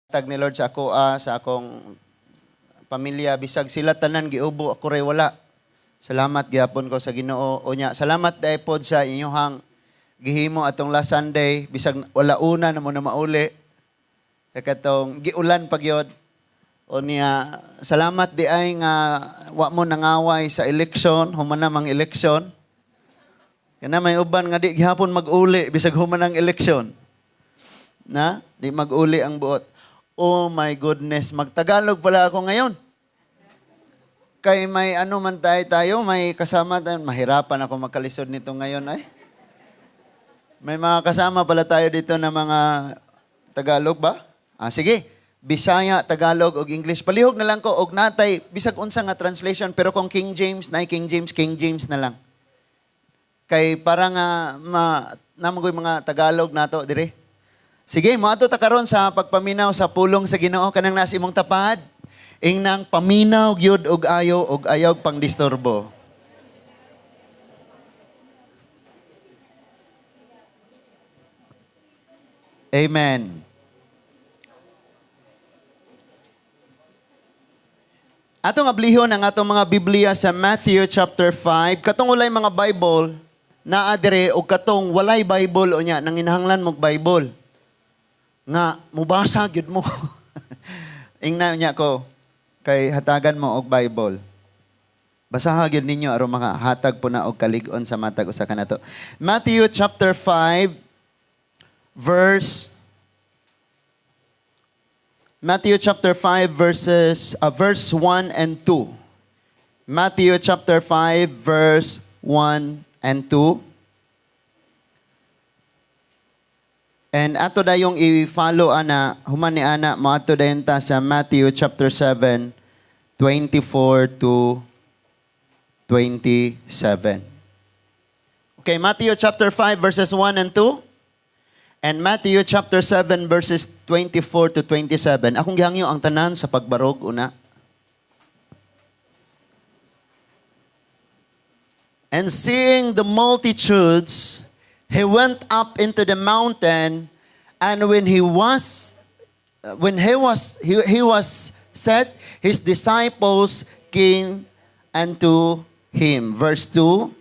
Tag ni Lord sa ako, sa akong pamilya, bisag sila tanan giubo, ako ray wala. Salamat gyapon ko sa Ginoo. O nya, salamat dahil pod sa inyong gihimo atong last Sunday, bisag wala una na mo na mauli. Katong giulan pagyod. O niya, salamat di ay nga wa mo nangaway sa eleksyon, human namang eleksyon. Kana may uban nga di gihapon mag-uli bisag human ang eleksyon. Na, di mag-uli ang buot. Oh my goodness, magtagalog pala ako ngayon. Kay may ano man tayo, may kasama tayo. Mahirapan ako makalisod nito ngayon ay. May mga kasama pala tayo dito na mga Tagalog ba? Sige, Bisaya, Tagalog, o English. Palihog na lang ko, og natay, bisag unsa nga translation, pero kung King James King James na lang. Kay para nga, namagoy mga Tagalog nato dire. Sige, moadto ta karon sa pagpaminaw sa pulong sa Ginoo kanang nasa imong tapad. Ingnang paminaw gyud og ayaw pang disturbo. Amen. Atong ablihon ang atong mga Biblia sa Matthew chapter 5. Katong walay mga Bible naa dire og katong walay Bible o nya nanginahanglan mo Bible. Nga, mubasa gyud mo. Ingna niya ko, kay hatagan mo og Bible. Basaha gyud ninyo aron mga hatag po na og kalig-on sa matag usa kanato. Matthew chapter 5 verse 5 verse 1 and 2. Matthew chapter 5 verse 1 and 2. And ato dayong i-follow ana, human ni ana, maato dayon ta sa Matthew chapter 7, 24 to 27. Okay, Matthew chapter 5 verses 1 and 2. And Matthew chapter 7 verses 24 to 27. Akong gihangyo ang tanan sa pagbarog una. And seeing the multitudes, he went up into the mountain, and when he was set, his disciples came unto him. Verse 2.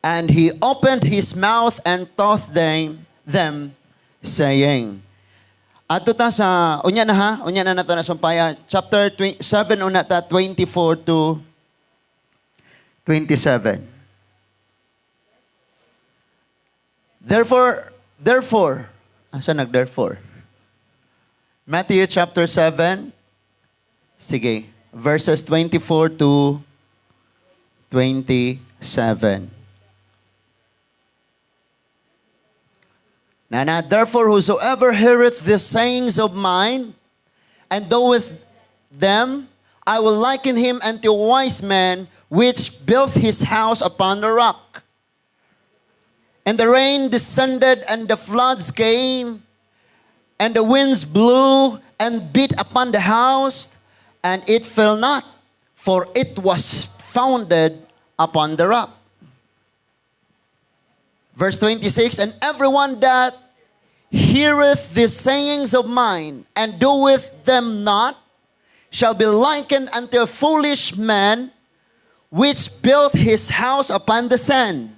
And he opened his mouth and taught them saying. Ato ta sa unya na nato na sumpaya chapter 7 una ta 24 to 27. Therefore, asa nag-therefore? Matthew chapter 7, sige, verses 24 to 27. Therefore, whosoever heareth the sayings of mine, and doeth them, I will liken him unto a wise man, which built his house upon the rock. And the rain descended, and the floods came, and the winds blew, and beat upon the house, and it fell not, for it was founded upon the rock. Verse 26, and everyone that heareth the sayings of mine, and doeth them not, shall be likened unto a foolish man, which built his house upon the sand.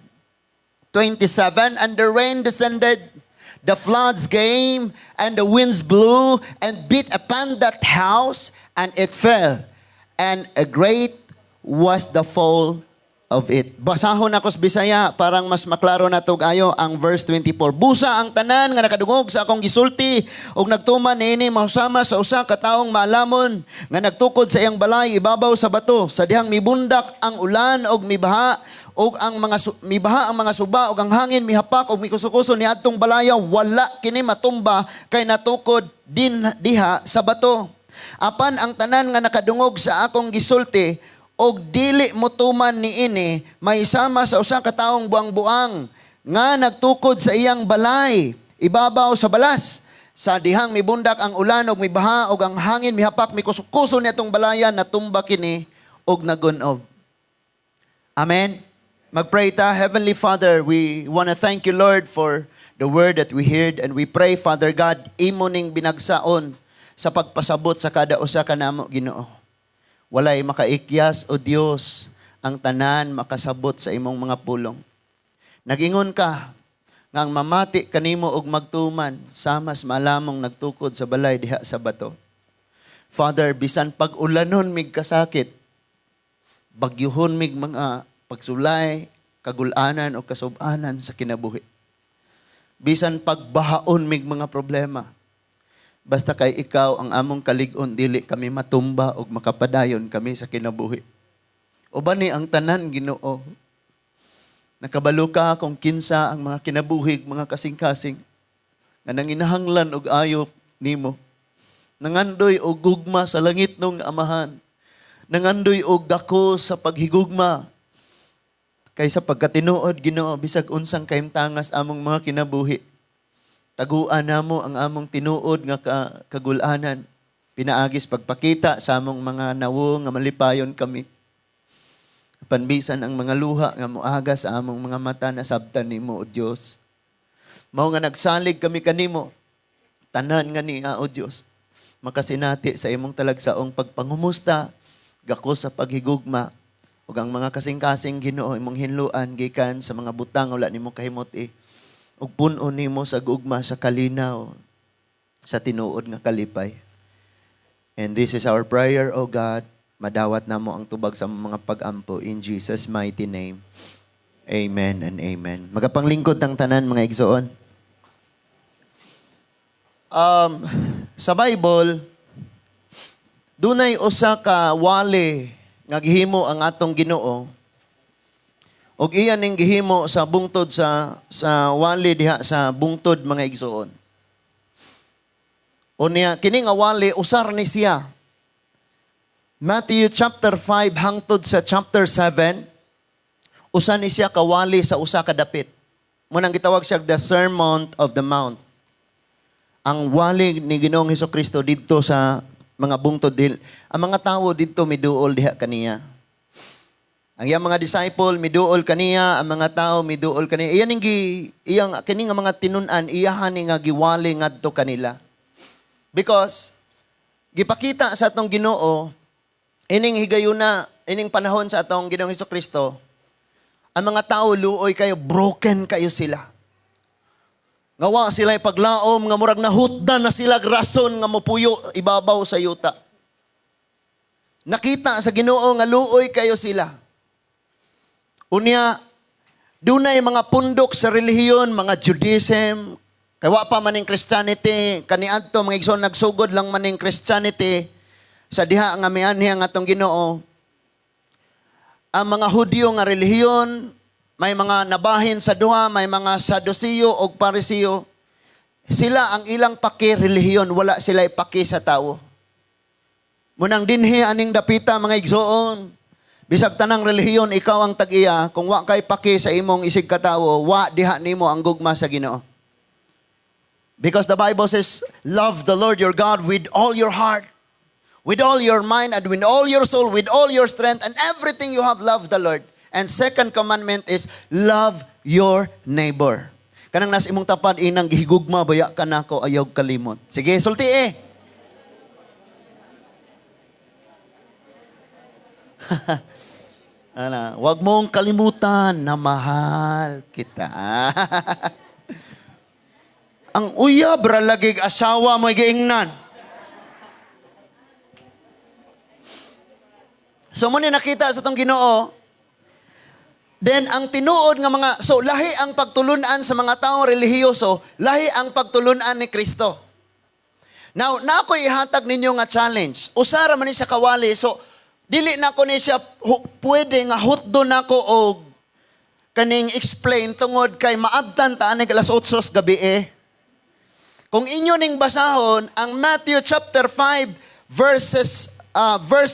27, and the rain descended, the floods came, and the winds blew, and beat upon that house, and it fell. And a great was the fall of it. Basahon ako sa Bisaya, parang mas maklaro na tog ayo ang verse 24. Busa ang tanan nga nakadungog sa akong gisulti, og nagtuman niini mahusama sa usa ka taong maalamon, nga nagtukod sa iyang balay ibabaw sa bato, sa dihang mibundak ang ulan og mibaha, og ang mibaha ang mga suba, og ang hangin mihapak og mikusukuso niadtong balaya, wala kini matumba kay natukod din diha sa bato. Apan ang tanan nga nakadungog sa akong gisulti og dili motuman niini, mahisama sa usa ka taong buang-buang nga nagtukod sa iyang balay ibabaw sa balas, sa dihang mibundak ang ulan og mibaha og ang hangin mihapak mikusukuso niadtong balaya, natumba kini og nagunob. Amen. Magpray ta. Heavenly Father, we want to thank you, Lord, for the word that we heard, and we pray, Father God, imo ning binagsaon sa pagpasabot sa kada usa ka namo, Ginoo. Walay makaikyas o Dios ang tanan makasabot sa imong mga pulong. Nagingon ka nga ang mamati kanimo og magtuman samas malamong nagtukod sa balay diha sa bato. Father, bisan pag-ulanon mig kasakit, bagyuhon mig mga pagsulay, kagulanan o kasub-anan sa kinabuhi. Bisan pagbahaon mig mga problema, basta kay ikaw ang among kalig-on, dili kami matumba o makapadayon kami sa kinabuhi. O ba ni ang tanan, Ginoo? Nakabalo ka kung kinsa ang mga kinabuhig, mga kasing-kasing, nga nanginahanglan og ayop nimo. Nangandoy og gugma sa langit nung amahan. Nangandoy og dako sa paghigugma. Kaysa pagkatinuod, Ginoo, bisag unsang kahimtangas among mga kinabuhi. Taguan namo ang among tinuod nga kagulanan. Pinaagis pagpakita sa among mga nawo nga malipayon kami. Panbisan ang mga luha nga moaga sa among mga mata na sabtan nimo, O Dios. Mao nga nagsalig kami kanimo, tanan nga niya, O Dios. Makasinati sa imong talagsaong pagpangumusta, gako sa paghigugma, ug ang mga kasing-kasing Ginoo imong hinluan gikan sa mga butang wala nimo kahimuti, ug pun-on nimo sa gugma sa kalinaw, sa tinuod nga kalipay. And this is our prayer, O God. Madawat na mo ang tubag sa mga pag-ampo in Jesus' mighty name. Amen and amen. Magapanglingkod ng tanan, mga igsoon. Sa Bible, dunay usa ka wali nga gihimo ang atong Ginoo. Og iyan ning gihimo sa bungtod sa wali diha sa bungtod, mga igsoon. Unya kini nga wali usar ni siya. Matthew chapter 5 hangtod sa chapter 7, usa ni siya kawali sa usa ka dapit. Munang gitawag siya the Sermon of the Mount. Ang wali ni Ginoong Hesukristo didto sa mga bungtod dil. Ang mga tawo didto miduol diha kaniya. Ang iyang mga disciple miduol kaniya, ang mga tawo miduol kaniya. Iyan iyang kini nga mga tinun-an iyahan ni nga giwali ngadto kanila. Because gipakita sa atong Ginoo ining higayuna, ining panahon sa atong Ginoong Hesukristo, ang mga tao luoy kayo, broken kayo sila. Ngawa sila paglaom, nga murag nahutdan na sila rason nga mopuyo ibabaw sa yuta. Nakita sa Ginoo nga luoy kayo sila. Unya, dunay mga pundok sa relihiyon, mga Judaism, kaya pa maning Christianity, kaniadto mga igsoon nagsugod lang maning Christianity, sa diha nga mianhi nga atong Ginoo. Ang mga Hudyo nga relihiyon, may mga nabahin sa duha, may mga Sadusiyo o Parisiyo. Sila ang ilang paki-relihiyon, wala sila ipaki sa tao. Munang dinhi aning dapita, mga igsoon, bisag tanang relihiyon, ikaw ang tag-iya, kung wa kay paki sa imong isig katawo, wa diha nimo ang gugma sa Ginoo. Because the Bible says, love the Lord your God with all your heart, with all your mind, and with all your soul, with all your strength, and everything you have, love the Lord. And second commandment is, love your neighbor. Kanang nas imong tapad, inang gihigugma, baya ka na ko, ayaw kalimot. Sige, sulti eh. Wag mong kalimutan na mahal kita. Ang uyab, bralagig asawa mo'y giingnan. So muna nakita sa itong Ginoo, then ang tinuod nga mga, so lahi ang pagtulunan sa mga taong relihiyoso, lahi ang pagtulunan ni Kristo. Now, na ako ihatag ninyo nga challenge. Usara man ni siya kawali, so dili na ko ni siya pwede nga hutdo na ko o kaning explain tungod kay maabtan ta anig alas 8 gabi eh. Kung inyo ning basahon, ang Matthew chapter 5 verse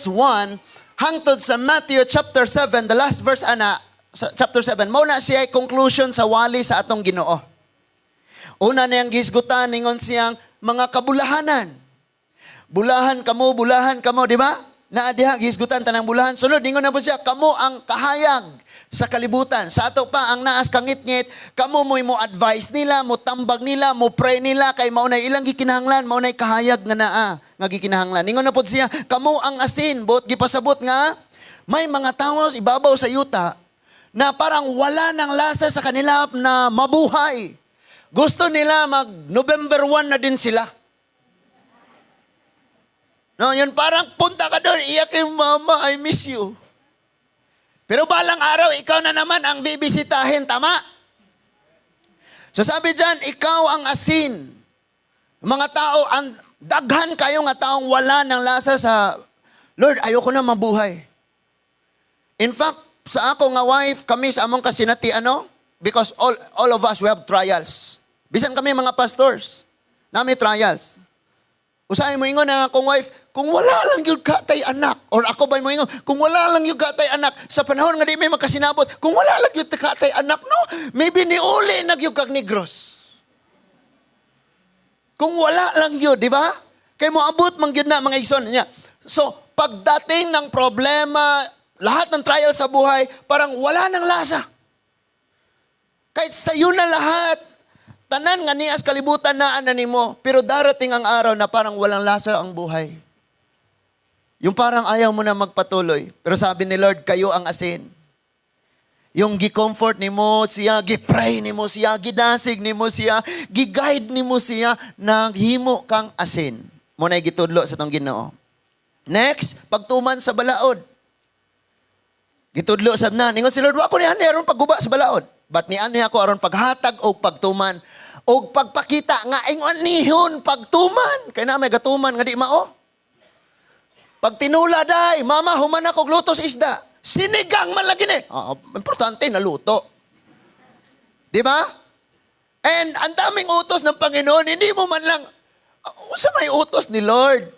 1, hangtod sa Matthew chapter 7, the last verse sa chapter 7, mao na siya conclusion sa wali sa atong Ginoo. Una niyang gisgutan ningon siyang mga kabulahanan. Bulahan kamo, di ba? Na diha gisgutan tanang bulahan. Sunod ningon na po siya, kamo ang kahayag, sa kalibutan. Sa ato pa, ang naas kangit-ngit, kamo mo advice nila, mo tambag nila, mo pray nila, kay maunay ilang gikinahanglan, maunay kahayag nga naa, nga gikinahanglan. Ingon na po siya, kamo ang asin, buot gipasabot nga, may mga tao ibabaw sa yuta, na parang wala ng lasa sa kanila na mabuhay. Gusto nila mag-November 1 na din sila. No, yun parang punta ka doon, iyak yung mama, I miss you. Pero balang araw, ikaw na naman ang bibisitahin, tama? So sabi dyan, ikaw ang asin. Mga tao, ang daghan kayo nga taong wala ng lasa sa, Lord, ayoko na mabuhay. In fact, sa ako nga wife, kami sa among kasinati, because all of us, we have trials. Bisan kami mga pastors, nami trials. Usahay mo ingon na akong wife, kung wala lang yung katay anak, or ako ba mo ingon, kung wala lang yung katay anak, sa panahon nga di may makasinabot, kung wala lang yung katay anak, no, maybe ni uli nagyug kag negros. Kung wala lang yun, di ba? Kay mo abot man yun na mga igsoon niya. So, pagdating ng problema, lahat ng trial sa buhay, parang wala ng lasa. Kahit sa'yo na lahat, tanan nga nias kalibutan na ananin mo, pero darating ang araw na parang walang lasa ang buhay. Yung parang ayaw mo na magpatuloy. Pero sabi ni Lord, kayo ang asin. Yung gi-comfort ni mo siya, gi-pray ni mo siya, gidasig ni mo siya, gi-guide ni mo siya, naghimo kang asin. Muna'y gitudlo sa tong Ginoo. Next, pagtuman sa balaod. Gitudlo sab na. Ningon si Lord, wa ko ni ani aron pagguba sa balaod. But ni ani ako aron paghatag o pagtuman o pagpakita nga ingon nihon pagtuman. Kay na may gatuman nga di mao. Pag tinula day, mama human ako luto sa isda. Sinigang man lagi ni. Importante na luto. Di ba? And ang daming utos ng Panginoon, hindi mo man lang unsa may utos ni Lord.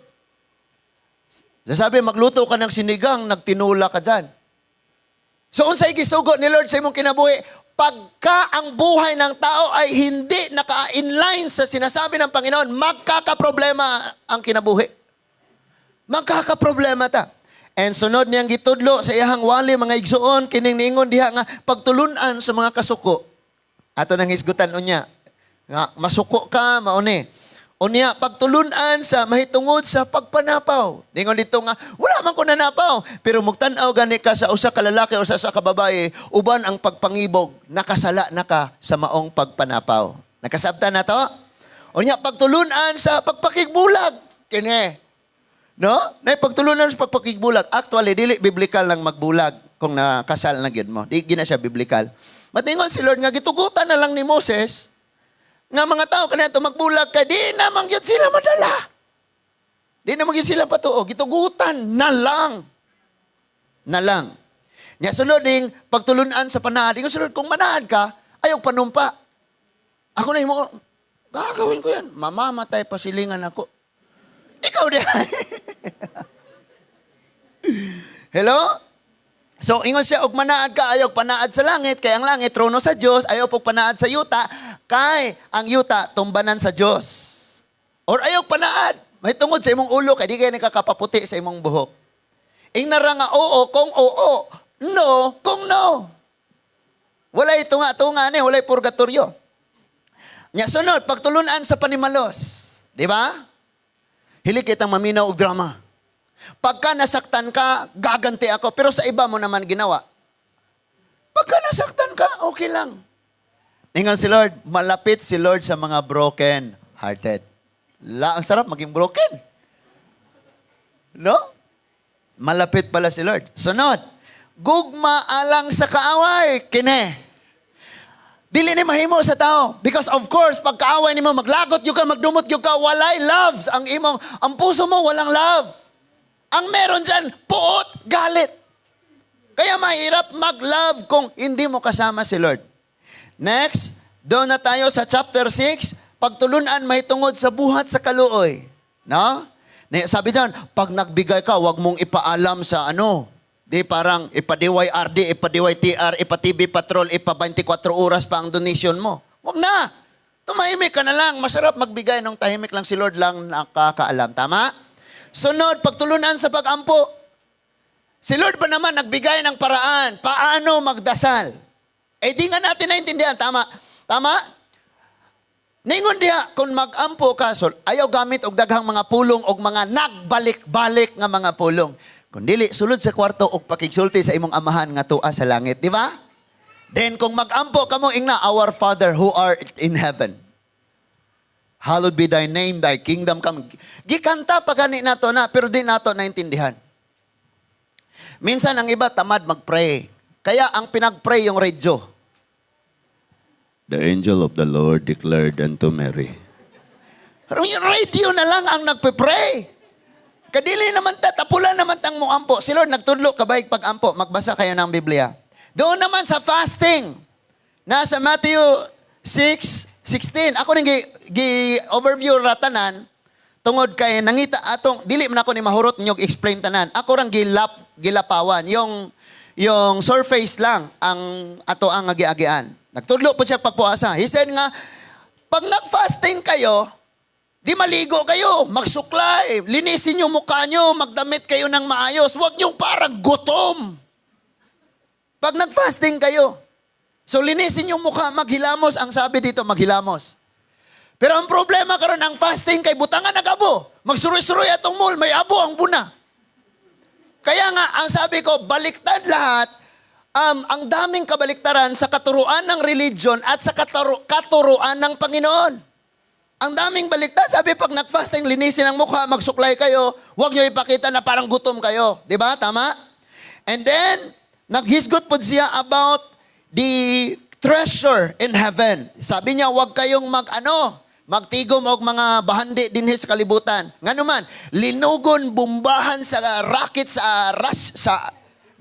Sabi magluto ka ng sinigang, nagtinula ka diyan. So unsay gisugo ni Lord sa imong kinabuhi, pagka ang buhay ng tao ay hindi naka-inline sa sinasabi ng Panginoon, magkakaproblema ang kinabuhi. Magkakaproblema ta. And sunod niyang gitudlo sa iyang wali mga igsuon, kining niingon diha nga pagtulunan sa mga kasuko. Ato nang hisgutan unya. Nga masuko ka mauni. Unya pagtulunan sa mahitungod sa pagpanapaw. Ningon dito nga wala man ko nanapaw, pero mugtan-aw gani ka sa usa ka lalaki o sa usa ka babae, uban ang pagpangibog, nakasala na ka sa maong pagpanapaw. Nakasabtan na to? Unya pagtulunan sa pagpakigbulag. Kini. No? Na pagtulunan sa pagpakigbulag. Actually, dili biblical lang magbulag kung nakasal na gyud mo. Di gina siya biblical. Matingon si Lord nga gitugutan na lang ni Moses nga mga tao kanito magbulag kay di naman gyud sila madala. Di naman gyud sila patuo. Gitugutan na lang. Na lang. Nya sunod ding pagtulunan sa panaad. Ingon si Lord, kung manaad ka, ayaw panumpa. Ako na mo, gagawin ko yan. Mamamatay pa silingan ako. Ikaw din. Hello? So, ingon siya, og manaad ka, ayaw panaad sa langit, kay ang langit, trono sa Diyos, ayaw pog panaad sa yuta, kay ang yuta, tumbanan sa Diyos. Or ayaw panaad, may tungod sa imong ulo, kay di kayo nakakapaputi sa imong buhok. Ingnara nga oo, kung oo, no, kung no. Walay tunga-tunga ni, walay purgatoryo. Nya sunod, pagtulunan sa panimalos. Di ba? Hili kitang maminaw og drama. Pagka nasaktan ka, gaganti ako. Pero sa iba mo naman ginawa. Pagka nasaktan ka, okay lang. Ningan si Lord, malapit si Lord sa mga broken hearted. Ang sarap maging broken. No? Malapit pala si Lord. Sunod, gugma alang sa kaaway. Kine. Dili ni mahimo sa tao. Because of course, pagkaaway ni mo, maglagot yung ka, magdumot yung ka, walay love. Ang puso mo, walang love. Ang meron dyan, puot, galit. Kaya mahirap mag-love kung hindi mo kasama si Lord. Next, doon na tayo sa chapter 6, pagtulunan mahitungod sa buhat sa kaluoy. No? Sabi dyan, pag nagbigay ka, wag mong ipaalam sa Di parang ipa-DYRD, ipa-DYTR, ipa-TV Patrol, ipa-24 oras pa ang donation mo. Wag na. Tumahimik ka na lang. Masarap magbigay ng tahimik lang si Lord lang nakakaalam. Tama? Sunod, pagtulunan sa pag-ampo. Si Lord pa naman nagbigay ng paraan, paano magdasal. Eh di nga natin naintindihan, tama? Tama? Ningon diha, kung mag-ampo ka, so, ayaw gamit og daghang mga pulong og mga nagbalik-balik nga mga pulong. Kung dili, sulod sa kwarto og pakigsulti sa imong amahan nga tua sa langit, di ba? Then kung mag-ampo ka mo, ingna, Our Father who art in heaven. Hallowed be thy name, thy kingdom come. Gikanta pa gani nato na, pero di nato naintindihan. Minsan ang iba tamad mag-pray. Kaya ang pinag-pray yung radyo. The angel of the Lord declared unto Mary. Pero yung radio na lang ang nagpe-pray. Kadili naman tapulan naman tang mong ampo. Si Lord nagtudlo kabayig pag-ampo. Magbasa kayo ng Biblia. Doon naman sa fasting, nasa Matthew 6:16. Ako nang gi-overview ratanan, tungod kay nangita atong, dili man ako ni mahurot nyo explain tanan. Ako rang gilapawan. Yung surface lang ang ato ang agiagian. Nagtudlo po siya pagpuasa. He said nga, pag nag-fasting kayo, di maligo kayo, magsuklay, linisin yung mukha nyo, magdamit kayo ng maayos. Huwag nyo parang gutom. Pag nag-fasting kayo, so linisin yung mukha, maghilamos. Ang sabi dito, maghilamos. Pero ang problema karon ang fasting kay butangan nag-abo. Magsuroy-suroy atong mall, may abo ang buna. Kaya nga, ang sabi ko, baliktad lahat, ang daming kabaliktaran sa katuruan ng religion at sa katuruan ng Panginoon. Ang daming baliktad. Sabi, pag nag-fasting, linisin ang mukha, magsuklay kayo, huwag nyo ipakita na parang gutom kayo. Di ba? Tama? And then, naghisgot po siya about the treasure in heaven. Sabi niya, huwag kayong magtigom og mga bahandi dinhi sa kalibutan. Ngano man, linugon, bumbahan sa rocket sa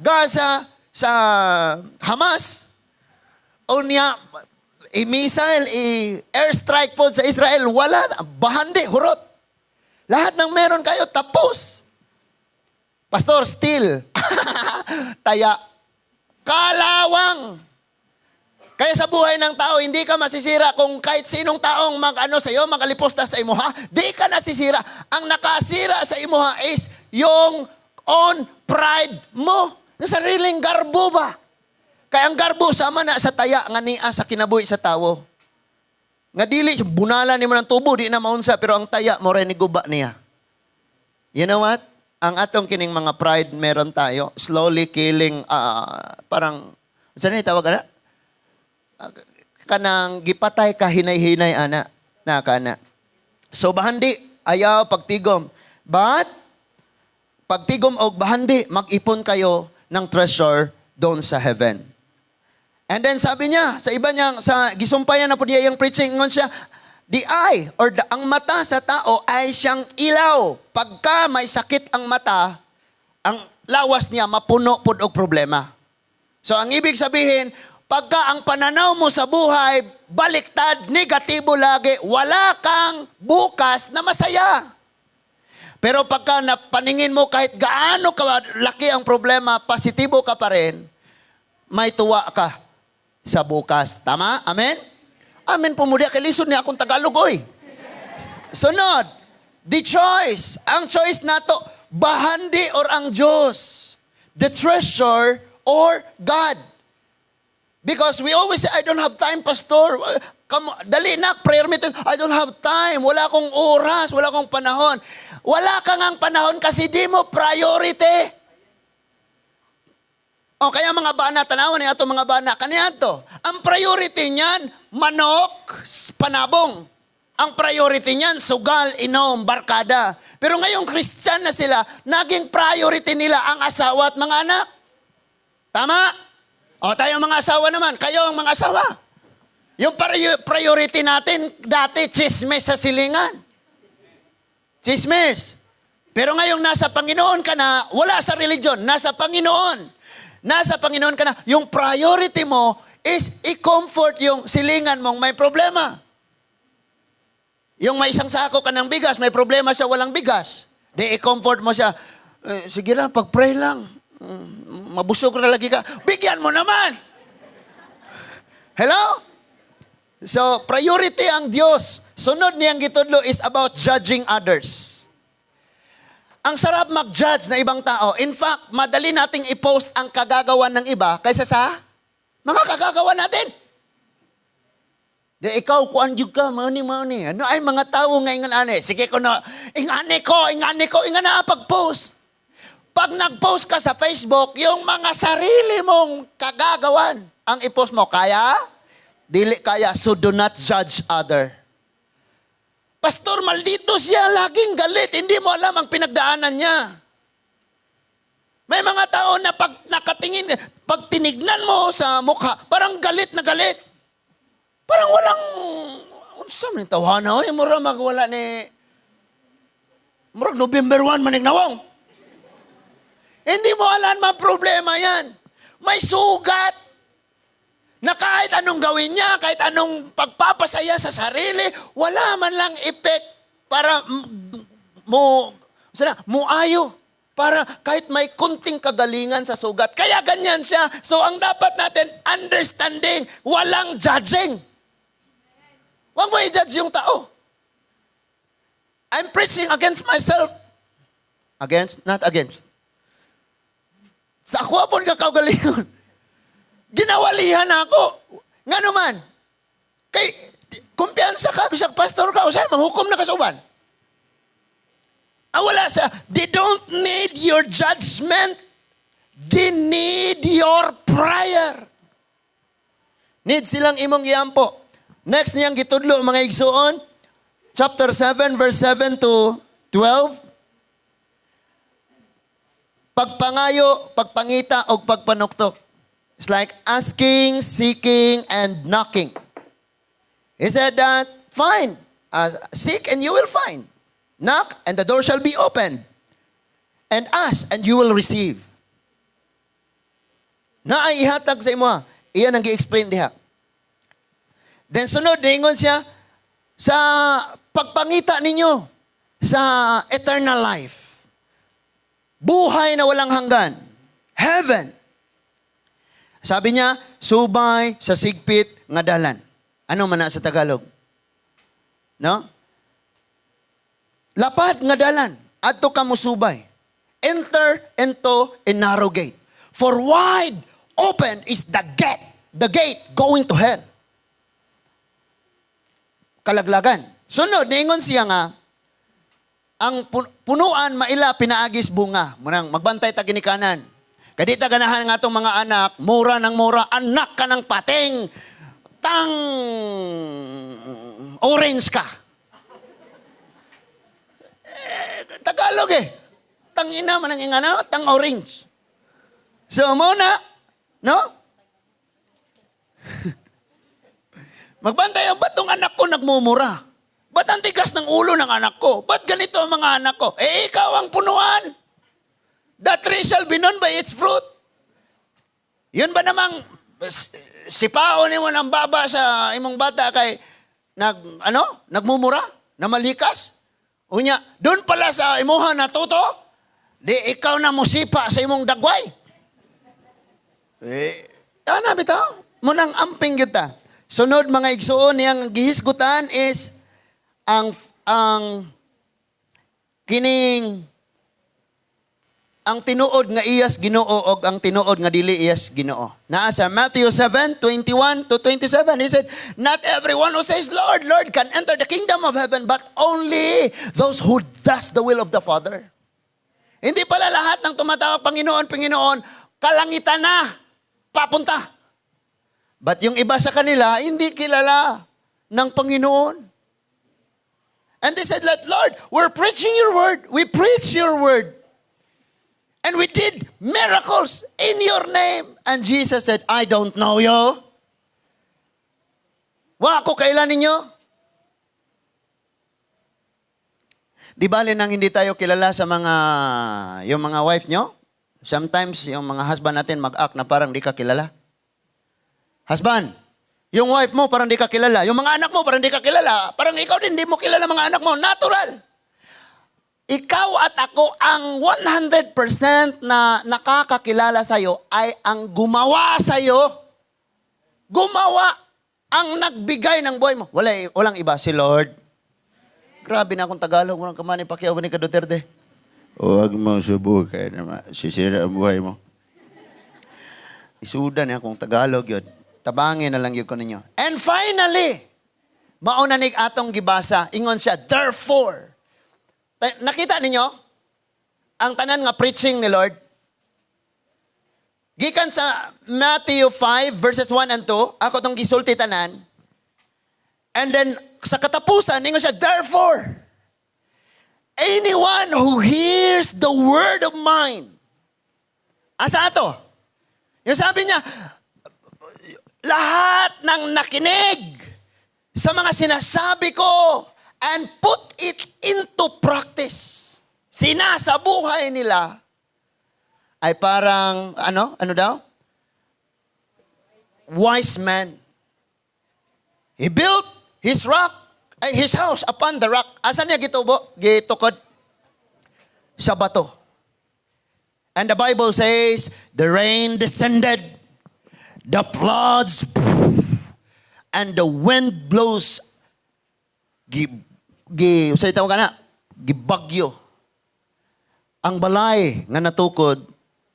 Gaza, sa Hamas. O niya, i-missile, i-airstrike po sa Israel, wala, bahandi, hurot. Lahat ng meron kayo, tapos. Pastor, still. Taya. Kalawang. Kaya sa buhay ng tao, hindi ka masisira kung kahit sinong taong sa iyo, magaliposta sa imuha, di ka nasisira. Ang nakasira sa imuha is yung own pride mo. Yung sariling garbo ba? Kaya ang garbo, sama na sa taya nga niya sa kinabuhi sa tao. Nga dili, bunala ni mo ng tubo, di na maunsa, pero ang taya mo rin guba niya. You know what? Ang atong kining mga pride meron tayo, slowly killing, parang, saan na tawag na? Kanang gipatay ka hinay-hinay, ana. Na, kana. So, bahandi, ayaw pagtigom. But, pagtigom o bahandi, mag-ipon kayo ng treasure doon sa heaven. And then sabi niya, sa iba niyang, sa gisumpayan na po niya yung preaching, ngon siya, the eye, or ang mata sa tao ay siyang ilaw. Pagka may sakit ang mata, ang lawas niya mapuno po og problema. So ang ibig sabihin, pagka ang pananaw mo sa buhay, baliktad, negatibo lagi, wala kang bukas na masaya. Pero pagka napaningin mo kahit gaano kalaki ang problema, positibo ka pa rin, may tuwa ka sa bukas. Tama? Amen? Amen po muli. Kalisod niya akong Tagalog, oy. Sunod, the choice. Ang choice nato, bahandi or ang Diyos. The treasure or God. Because we always say, I don't have time, Pastor. Dali na, prayer meeting. I don't have time. Wala akong oras. Wala akong panahon. Wala kang ang panahon kasi di mo priority. O kaya mga bana, tanawan niya ito mga bana. Kaniyan to. Ang priority niyan, manok, panabong. Ang priority niyan, sugal, inom, barkada. Pero ngayong Christian na sila, naging priority nila ang asawa at mga anak. Tama? O tayo mga asawa naman, kayo ang mga asawa. Yung priority natin, dati chismes sa silingan. Chismes. Pero ngayong nasa Panginoon ka na, wala sa religion, nasa Panginoon. Nasa Panginoon ka na, yung priority mo is i-comfort yung silingan mong may problema. Yung may isang sako ka ng bigas, may problema siya, walang bigas. Di i-comfort mo siya, sige lang, pag-pray lang. Mabusog na lagi ka. Bigyan mo naman. Hello? So, priority ang Diyos. Sunod niyang gitudlo is about judging others. Ang sarap mag-judge na ibang tao. In fact, madali nating i-post ang kagagawan ng iba kaysa sa mga kagagawan natin. Di ikaw, kuan yun ka, mauni. Ano ay mga tao nga ingane? Sige ko na, ingane ko, ingana pag-post. Pag nag-post ka sa Facebook, yung mga sarili mong kagagawan, ang i-post mo, kaya? Dili kaya, so do not judge other. Pastor, maldito siya, laging galit. Hindi mo alam ang pinagdaanan niya. May mga tao na pag nakatingin, pag tinignan mo sa mukha, parang galit na galit. Parang walang, unsa man tawhana, mura magwala ni, murag November 1, manignawang. Hindi mo alam ang problema yan. May sugat na kahit anong gawin niya, kahit anong pagpapasaya sa sarili, wala man lang effect para muayo. Para kahit may kunting kagalingan sa sugat. Kaya ganyan siya. So ang dapat natin, understanding, walang judging. Huwag mo i-judge yung tao. I'm preaching against myself. Against? Not against. Sa ako po kakagalingon. Ginawalihan ako. Nga naman, kay kumpiyansa ka, bisag pastor ka, o saan, manghukom na kasuban. Wala sa, they don't need your judgment. They need your prayer. Need silang imong iampo. Next niyang gitudlo, mga igsuon, chapter 7, verse 7 to 12. Pagpangayo, pagpangita, o pagpanuktok. It's like asking, seeking, and knocking. He said that, fine, seek and you will find. Knock and the door shall be opened. And ask and you will receive. Na ay ihatag sa imo. Iyan ang gi-explain diha. Then sunod, ningon siya, sa pagpangita ninyo sa eternal life. Buhay na walang hanggan. Heaven. Sabi niya, subay sa sigpit nga dalan. Ano man na sa Tagalog? No? Lapad nga dalan. Adto ka mo subay. Enter into a narrow gate. For wide open is the gate going to hell. Kalaglagan. Sunod, ningon siya nga, ang punuan maila pinaagis bunga. Munang magbantay ta ginikanan. Kadita ganahan nga itong mga anak, mura ng mura, anak ka ng pating, tang orange ka. Tagalog Tang ina man ang ingana, tang orange. So muna, no? Magbantay ang batong anak ko nagmumura. Ba't ang tigas ng ulo ng anak ko? Ba't ganito ang mga anak ko? Ikaw ang punuan. The tree shall be known by its fruit. Yun ba namang sipaon mo ng baba sa imong bata kay nagmumura? Na malikas? Unya, doon pala sa imuha na tuto, di ikaw na musipa sa imong dagway. Bitaw, munang amping kita. Sunod mga igsuon niyang gihisgutan is ang tinuod nga iyas Ginoo og ang tinuod nga dili iyas Ginoo. Naa sa Matthew 7:21 to 27, he said, not everyone who says, Lord, Lord, can enter the kingdom of heaven, but only those who does the will of the Father. Hindi pala lahat ng tumatawag, Panginoon, Panginoon, kalangitan na, papunta. But yung iba sa kanila, hindi kilala ng Panginoon. And they said, Lord, we're preaching your word. We preach your word. And we did miracles in your name. And Jesus said, I don't know you. Wa ako kailan ninyo. Di bali nang hindi tayo kilala sa yung mga wife nyo? Sometimes yung mga husband natin mag-act na parang di ka kilala. Husband, yung wife mo parang di ka kilala. Yung mga anak mo parang di ka kilala. Parang ikaw din di mo kilala mga anak mo. Natural. Ikaw at ako ang 100% na nakakakilala sa'yo ay ang gumawa sa'yo. Gumawa ang nagbigay ng buhay mo. Walang iba, si Lord. Grabe na akong Tagalog. Walang kamani, Pacquiao ni ka Duterte. Huwag mo subukan na sisira ang buhay mo. Isudan niya kung Tagalog yun. Tabangin na lang yun ko ninyo. And finally, mauna nig atong gibasa, ingon siya, therefore. Nakita ninyo? Ang tanan nga preaching ni Lord. Gikan sa Matthew 5 verses 1 and 2, ako tong gisulti tanan. And then, sa katapusan, ingon siya, therefore, anyone who hears the word of mine. Asa ato? Yung sabi niya, lahat ng nakinig sa mga sinasabi ko and put it into practice. Sinasabuhay nila ay parang, ano daw? Wise man. He built his house upon the rock. Asan niya gitubo? Gitukod? Sa bato. And the Bible says, the rain descended, the floods, and the wind blows. Usay tawag ka na, gibagyo. Ang balay nga natukod,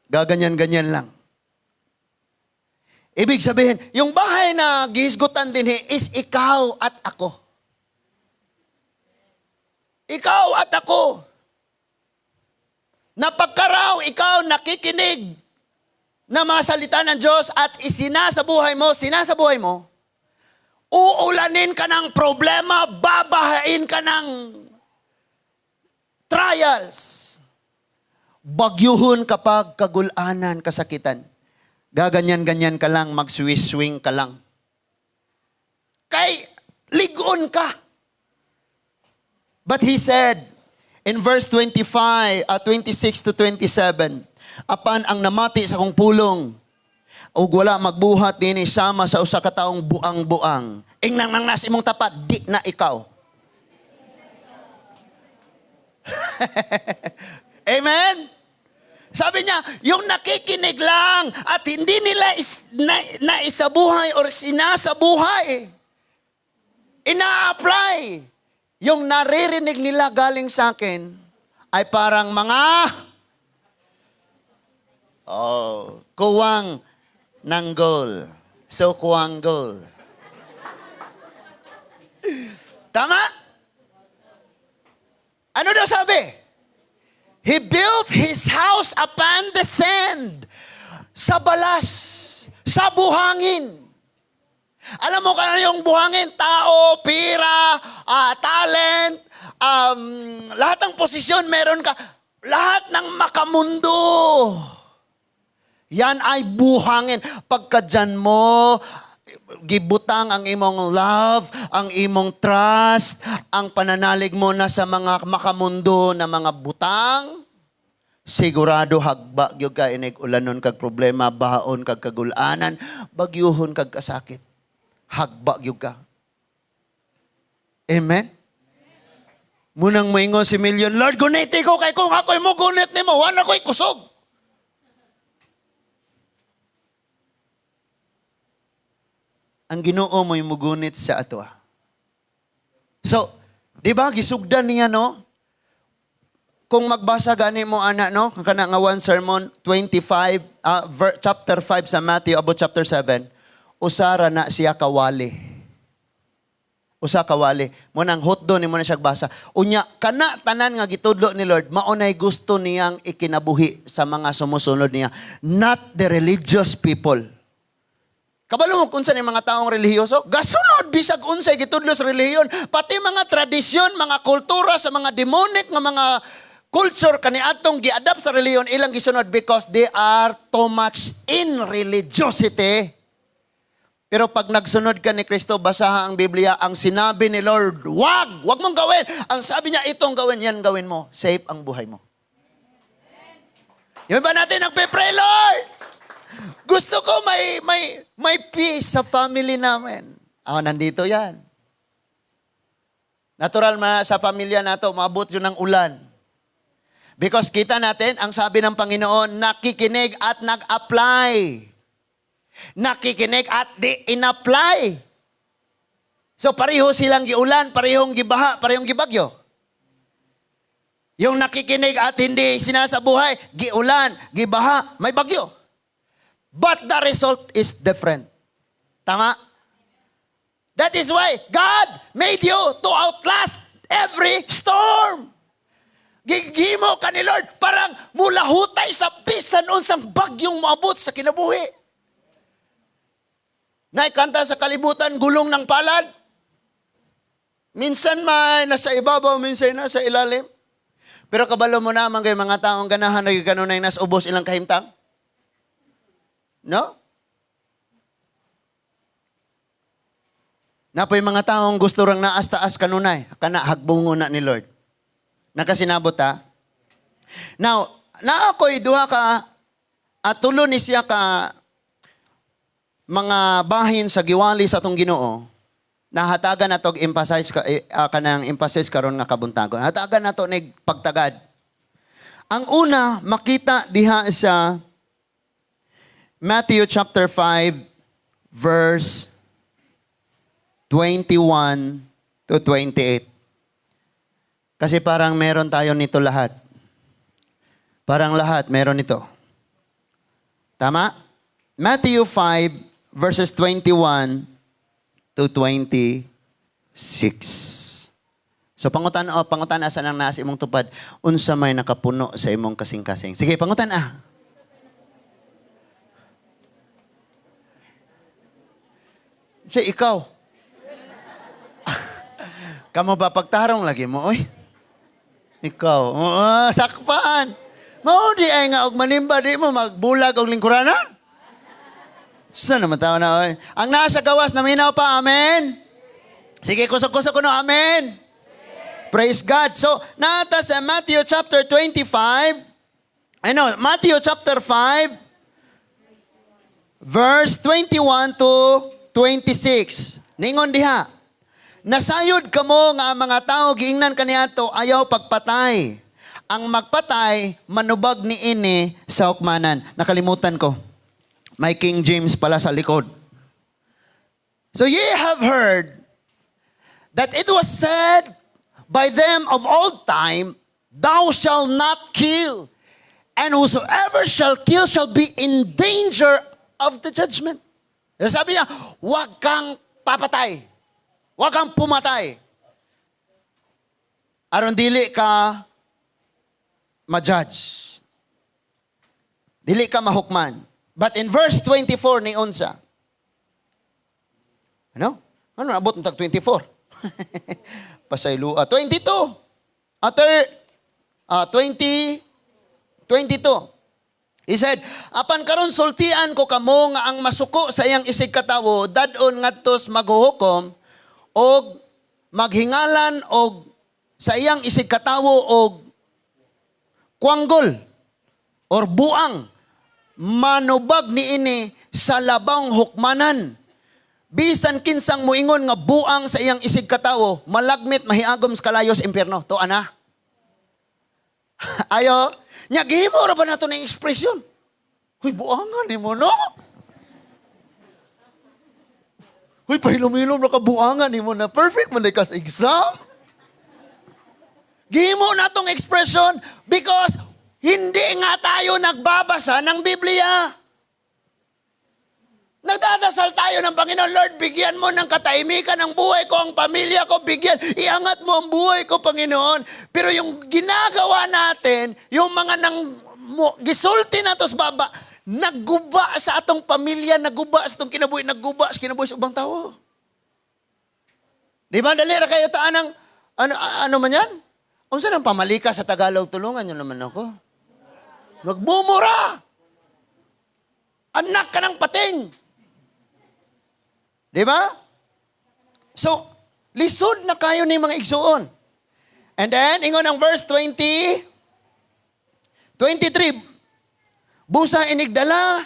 gaganyan-ganyan lang. Ibig sabihin, yung bahay na gihisgutan din is ikaw at ako. Ikaw at ako. Na pagkaraw, ikaw nakikinig na mga salita ng Diyos at sinasabuhay mo, uulanin ka ng problema, babahain ka ng trials. Bagyuhon kapag kagulanan, kasakitan. Gaganyan-ganyan ka lang, mag-swing ka lang. Kay ligon ka. But he said, in verse 26 to 27, apan ang namati sa kong pulong, ug wala magbuhat din sama sa usa ka taong buang-buang. Ingnang nang nasi mong tapat, di na ikaw. Amen? Sabi niya, yung nakikinig lang at hindi nila naisabuhay or sinasabuhay, ina-apply, yung naririnig nila galing sa akin ay parang mga kuwang ng goal. So, kuwang goal. Tama? Ano daw sabi? He built his house upon the sand. Sa balas. Sa buhangin. Alam mo kung ano yung buhangin? Tao, pira, talent, lahat ng posisyon meron ka. Lahat ng makamundo. Yan ay buhangin. Pagka dyan mo, gibutang ang imong love, ang imong trust, ang pananalig mo na sa mga makamundo na mga butang, sigurado hagba gyud ka inig ulanon kag problema, bahaon kag kagulanan, bagyuhon kag kasakit. Hagba gyud ka. Amen? Munang moingon si Million, Lord, guniti ko kay kung ako'y mo gunit nimo, wala ko'y kusog. Ang Ginoo mo'y mugunit sa ato. So, di ba, gisugdan niya, no? Kung magbasa gani mo, anak, no? Kana nga one sermon, 25, chapter 5 sa Matthew, about chapter 7, usara na siya kawali. Usa kawali. Munang hotdo ni mo na siya basa. Unya, kana tanan nga gitudlo ni Lord, maunay gusto niyang ikinabuhi sa mga sumusunod niya. Not the religious people. Kabalo mo kung saan yung mga taong relihiyoso? Gasunod, bisag unsay gitudlo sa relihiyon. Pati mga tradisyon, mga kultura sa mga demonic, nga mga culture kaniadtong giadapt sa relihiyon, ilang gisunod because they are too much in religiosity. Pero pag nagsunod ka ni Kristo, basaha ang Biblia, ang sinabi ni Lord, wag mong gawin. Ang sabi niya, itong gawin, yan gawin mo. Safe ang buhay mo. Yung ba natin nagpe-pray, Lord? Gusto ko may peace sa family namin. Nandito yan. Natural sa pamilya nato, maabot yun ng ulan. Because kita natin, ang sabi ng Panginoon, nakikinig at nag-apply. Nakikinig at in-apply. So pareho silang giulan, parehong gibaha, parehong gibagyo. Yung nakikinig at hindi sinasabuhay, giulan, gibaha, may bagyo. But the result is different. Tama? That is why God made you to outlast every storm. Gigimo ka ni Lord, parang mula hutay sa bisan unsang bagyong maabot sa kinabuhi. Naikanta sa kalibutan, gulong ng palad. Minsan may nasa ibabaw, minsan nasa ilalim. Pero kabalo mo naman kayo mga taong ganahan na ganunay nas ubos ilang kahimtang? No? Napoy mga taong gusto rang naas-taas kanunay, kana hagbungo na ni Lord. Nakasinabot ha? Now, na ako'y duha ka at tulo ni siya ka mga bahin sa giwali sa atong Ginoo. Nahatagan nato emphasize kanang emphasis karon nga kabuntagon. Hatagan nato nig pagtagad. Ang una makita diha sa Matthew chapter 5 verse 21 to 28. Kasi parang meron tayo nito lahat. Parang lahat meron nito. Tama? Matthew 5 verses 21 to 26. So pangutan asa nang nasa imong tupad, unsa may nakapuno sa imong kasing-kasing. Sige, pangutan ah. Siya ikaw. Kamo ba pagtarong lagi mo, oy? Ikaw, sakpan. Mao di ay nga og manimba di mo magbulag og lingkurana? Saan naman tao na, oy? Ang nasa gawas naminaw pa, amen? Sige, kusok-kusok ko no, amen? Praise God. So, nata sa Matthew chapter 25, Matthew chapter 5, verse 21 to 26. Ningon diha. Nasayod kamo nga mga tao giingnan kaniadto ayaw pagpatay. Ang magpatay manubag ni ini sa hukmanan. Nakalimutan ko. May King James pala sa likod. So ye have heard that it was said by them of old time, thou shalt not kill, and whosoever shall kill shall be in danger of the judgment. Sabi niya, huwag kang papatay. Huwag kang pumatay. Aron dili ka ma-judge. Dili ka mahukman. But in verse 24 ni unsa. Ano? Ano nabot ng tag 24? Pasaylo. 22. 22. He said, apan karon sultian ko kamo nga ang masuko sa iyang isig katawo, dadon ngadtos maghuhukom, og maghingalan og sa iyang isig katawo og kuanggol or buang manubag niini sa labang hukmanan. Bisan kinsang muingon nga buang sa iyang isig katawo, malagmit mahiagom sa kalayos impyerno. To ana. Ayo, nya gihimo ra ba nato ning ekspresyon? Huy, buangan ni mo no? Huy, pahilom-hilom na kabuangan ni mo na perfect man ka sa exam. Gihimo na tong expression because hindi nga tayo nagbabasa ng Biblia. Nagdadasal tayo ng Panginoon, Lord, bigyan mo ng katahimikan ang buhay ko, ang pamilya ko, bigyan, iangat mo ang buhay ko, Panginoon. Pero yung ginagawa natin, yung mga gisulti na to sa baba, nagguba sa atong pamilya, nagguba sa atong kinabuhi, nagguba sa kinabuhi sa ubang tao. Di ba, dalira kayo taan ng, ano man yan? Kung saan ang pamalika sa Tagalog, tulungan nyo naman ako. Nagbumura! Anak ka ng pating! Di ba? So, lisod na kayo ni mga igsuon. And then, ingon ang verse 23, busa inigdala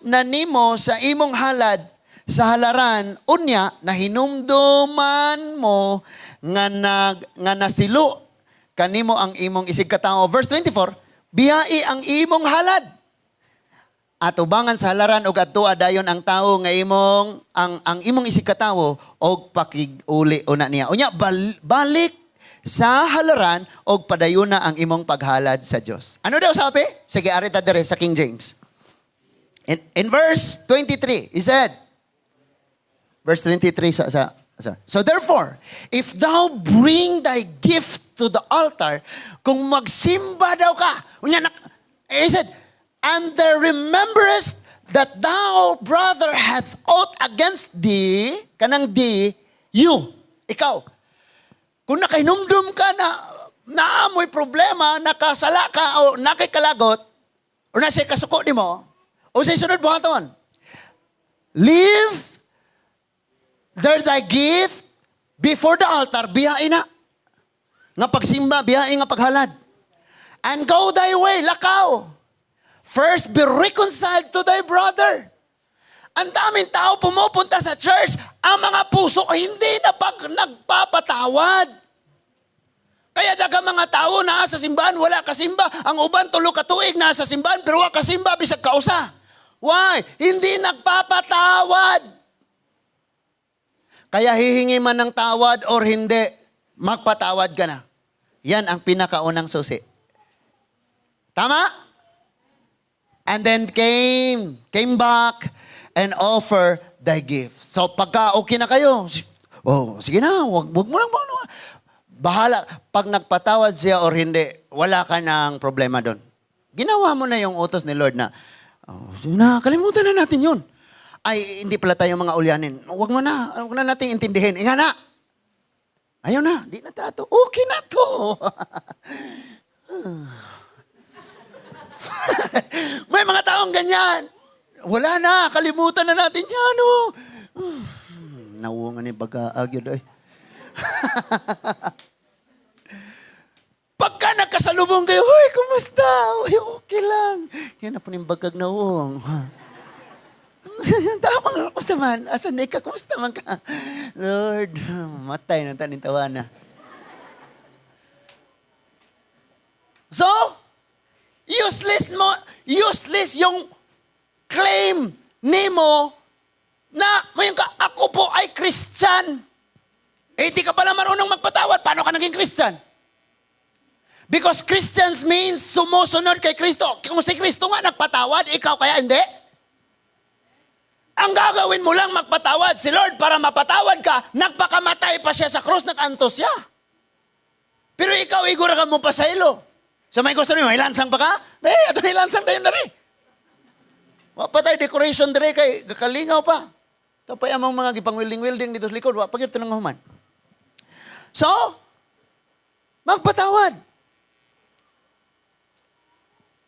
na nimo sa imong halad sa halaran, unya, na hinumduman mo nga nasilo kanimo ang imong isig katawo. Verse 24, biyai ang imong halad. At ubangan sa halaran og adtua dayon ang tawo nga ang imong isig katawo og pakig-uli una niya. Unya balik sa halaran og padayuna ang imong paghalad sa Dios. Ano daw sabi? Sige, arita dire sa King James. In verse 23, he said, verse 23 So therefore, if thou bring thy gift to the altar, kung magsimba daw ka, he said, and there rememberest that thou, brother, hath ought against thee, kanang di, you, ikaw. Kung nakahinumdum ka na naamoy problema, nakasala ka, o nakikalagot, o nasa kasuko ni mo, o sa sunod buhaton, leave there thy gift before the altar, biyain na. Nga pagsimba, biyain nga paghalad. And go thy way, lakaw. First, be reconciled to thy brother. Ang daming tao pumupunta sa church, ang mga puso hindi na nagpapatawad. Kaya daga mga tao na sa simbahan, wala kasimba. Ang uban, tulo ka tuig na sa simbahan, pero wala kasimba, bisag kausa. Why? Hindi nagpapatawad. Kaya hihingi man ng tawad or hindi, magpatawad ka na. Yan ang pinakaunang susi. Tama? And then came back and offer thy gift. So pagka okay na kayo, sige na, wag mo lang. Bahala. Pag nagpatawad siya or hindi, wala ka ng problema doon. Ginawa mo na yung utos ni Lord na, kalimutan na natin yun. Ay, hindi pala tayo mga ulyanin. Wag na natin intindihin. Inga na. Ayaw na, di na tato. Okay na to. May mga taong ganyan. Wala na, kalimutan na natin yan. Nawungan ni bagaag yun. Pagka nagkasalubong kayo, hoy, kumusta? Uy, okay lang. Yan na po yung bagag na uwang. Tama ako sa man. Asan na ka? Kumusta man ka? Lord, matay na tanin tawana. So, useless yung claim nimo na mayon ka, ako po ay Christian. Di ka pala marunong magpatawad. Paano ka naging Christian? Because Christians means sumusunod kay Kristo. Kung si Kristo nga nagpatawad, ikaw kaya hindi? Ang gagawin mo lang magpatawad si Lord para mapatawad ka, nagpakamatay pa siya sa krus, nag-antos siya. Pero ikaw, igura ka mo pa sa ilo. So may gusto rin, may lansang pa ka? Ito may lansang tayo na rin. Wapatay, decoration na rin kay kalingaw pa. Tapay amang mga gipang-wilding-wilding dito sa likod, wapagir ito ng human. So, magpatawad.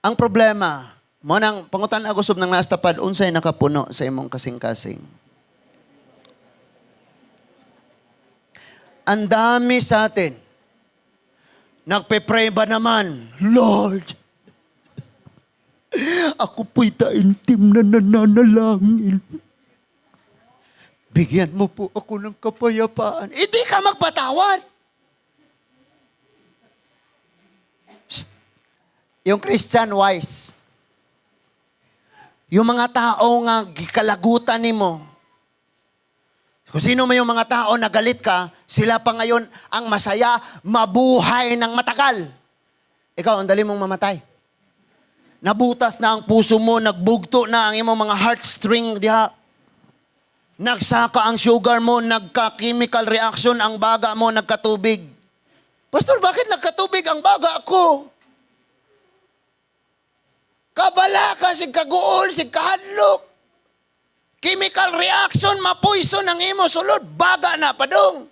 Ang problema, mo nang pangutan ako sub ng nastapad, unsay nakapuno sa imong kasing-kasing. Ang dami sa atin. Nagpe-pray ba naman? Lord, ako po'y taintim na nananalangin. Bigyan mo po ako ng kapayapaan. Hindi ka magpatawad. Yung Christian wise. Yung mga tao nga gikalagutan nimo. Kung sino man yung mga tao na galit ka, sila pa ngayon ang masaya, mabuhay ng matagal. Ikaw, ang dali mong mamatay. Nabutas na ang puso mo, nagbugto na ang imong mga heartstring diha. Nagsaka ang sugar mo, nagka-chemical reaction ang baga mo, nagkatubig. Pastor, bakit nagkatubig ang baga ko? Kabala ka, sig kaguol, sig kahadlok. Chemical reaction, mapoison ang imo sulod, baga na padong.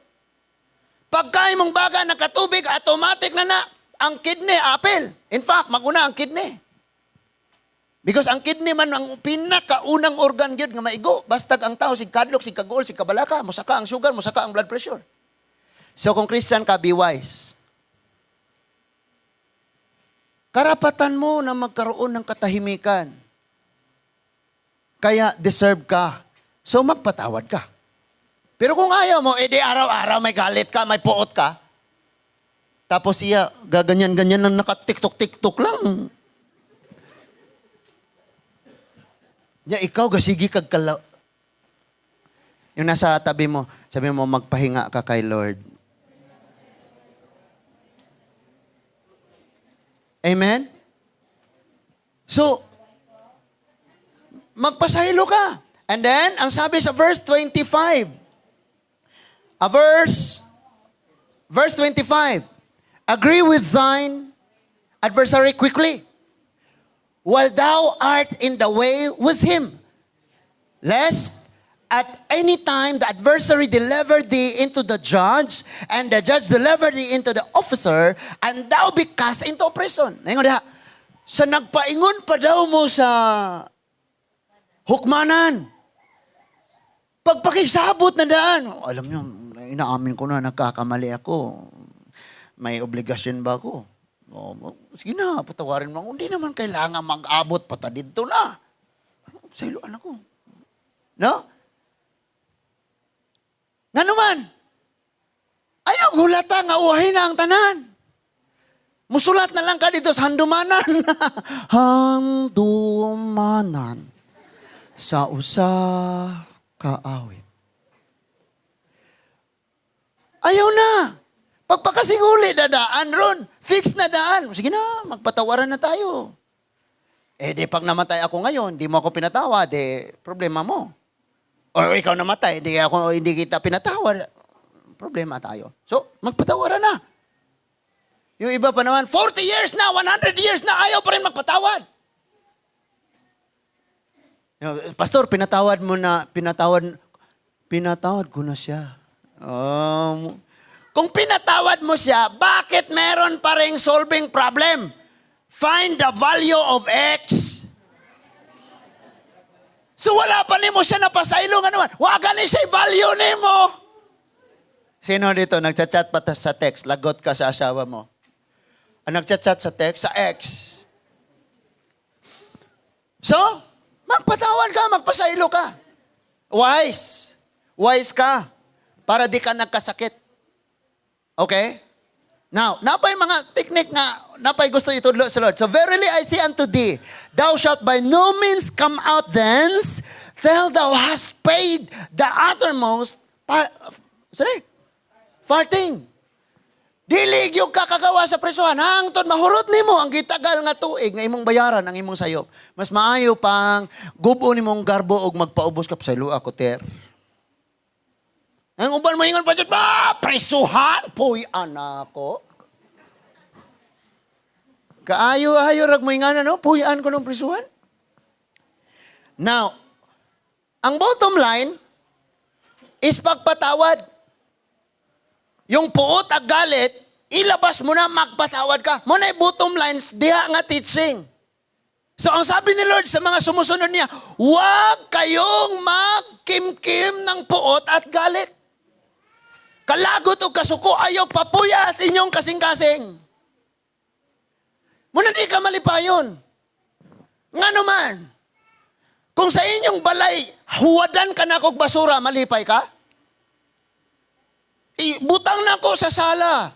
Pagka imong baga nakatubig, automatic na ang kidney, apple. In fact, maguna ang kidney. Because ang kidney man ang pinakaunang organ gyud nga maigo. Basta ang tao, sig kadlok, sig kaguol, sig kabalaka, musaka ang sugar, musaka ang blood pressure. So kung Christian ka, be wise. Karapatan mo na magkaroon ng katahimikan. Kaya deserve ka. So magpatawad ka. Pero kung ayaw mo, edi araw-araw may galit ka, may puot ka. Tapos siya, gaganyan-ganyan na nakatiktok-tiktok lang. Ya, ikaw, gasigi kagkala. Yung nasa tabi mo, sabi mo, magpahinga ka kay Lord. Amen? So, magpasahilo ka. And then, ang sabi sa verse 25, verse 25, agree with thine adversary quickly, while thou art in the way with him, lest at any time the adversary deliver thee into the judge, and the judge deliver thee into the officer, and thou be cast into prison. Ngayon diha, sa nagpaingon pa daw mo sa hukmanan, pagpakisabot na daan, alam niyo, inaamin ko na, nagkakamali ako. May obligasyon ba ako? Sige na, patawarin mo. Hindi naman kailangan mag-abot pata dito na. Sa iluan ako. No? Nga naman, ayaw hulata nga uwahin na ang tanan. Musulat na lang ka dito sa handumanan. Handumanan sa usa kaawit. Ayaw na. Pagpakasinguli na daan ron. Fix na daan. Sige na, magpatawaran na tayo. Di pag namatay ako ngayon, di mo ako pinatawa, di problema mo. O ikaw namatay, hindi kita pinatawad. Problema tayo. So, magpatawaran na. Yung iba pa naman, 40 years na, 100 years na, ayaw pa rin magpatawad. Pastor, pinatawad ko na siya. Kung pinatawad mo siya, bakit meron pa ring solving problem? Find the value of X. So wala pa ni mo siya napasaylo nga naman. Waga ni siya value ni mo. Sino dito nagchat-chat pa sa text? Lagot ka sa asawa mo. Nagchat-chat sa text? Sa X. So, magpatawad ka, magpasaylo ka. Wise. Wise ka. Para di ka nagkasakit. Okay? Now, napay mga technique nga, napay gusto itudlo sa Lord. So, verily I say unto thee, thou shalt by no means come out thence, till thou hast paid the uttermost farthing. Dili yung kakagawa sa presuhan, hangtod mahurot nimo ang gitagal nga tuig nga imong bayaran ang imong sayop. Mas maayo pang gubo nimong garbo og magpaubos ka sa luwa ko ter. Ang uban mo ingon pa dyan, presuhan, puy anako. Kaayo-ayo rag mo ingan, puyan ko ng presuhan. Now, ang bottom line is pagpatawad. Yung puot at galit, ilabas mo na, magpatawad ka. Muna yung bottom lines, diha nga teaching. So ang sabi ni Lord sa mga sumusunod niya, huwag kayong magkimkim ng puot at galit. Kalagot o kasuko, ayaw papuyas inyong kasing-kasing. Muna di ka malipayon. Nga naman, kung sa inyong balay, huwadan ka na kog basura, malipay ka? Butang na ko sa sala,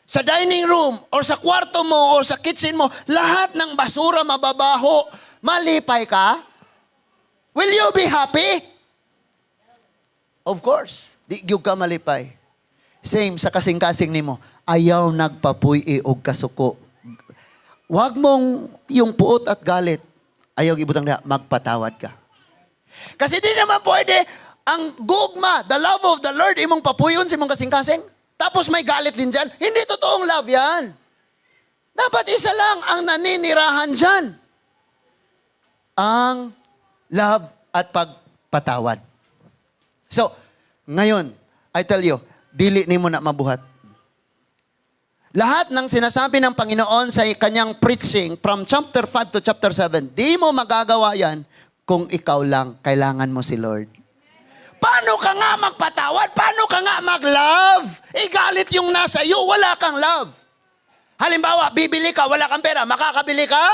sa dining room, or sa kwarto mo, or sa kitchen mo, lahat ng basura mababaho, malipay ka? Will you be happy? Of course. Di gyud ka malipay. Same sa kasing-kasing nimo. Ayaw nagpapuy og kasuko. Huwag mong yung puot at galit. Ayaw ibutang na, magpatawad ka. Kasi di naman pwede, ang gugma, the love of the Lord, imong papuyon sa imong kasing-kasing. Tapos may galit din dyan. Hindi totoong love yan. Dapat isa lang ang naninirahan dyan. Ang love at pagpatawad. So, ngayon, I tell you, dili nimo na mabuhat. Lahat ng sinasabi ng Panginoon sa kanyang preaching from chapter 5 to chapter 7, di mo magagawa yan kung ikaw lang kailangan mo si Lord. Paano ka nga magpatawad? Paano ka nga mag-love? Galit yung nasa iyo, wala kang love. Halimbawa, bibili ka, wala kang pera, makakabili ka?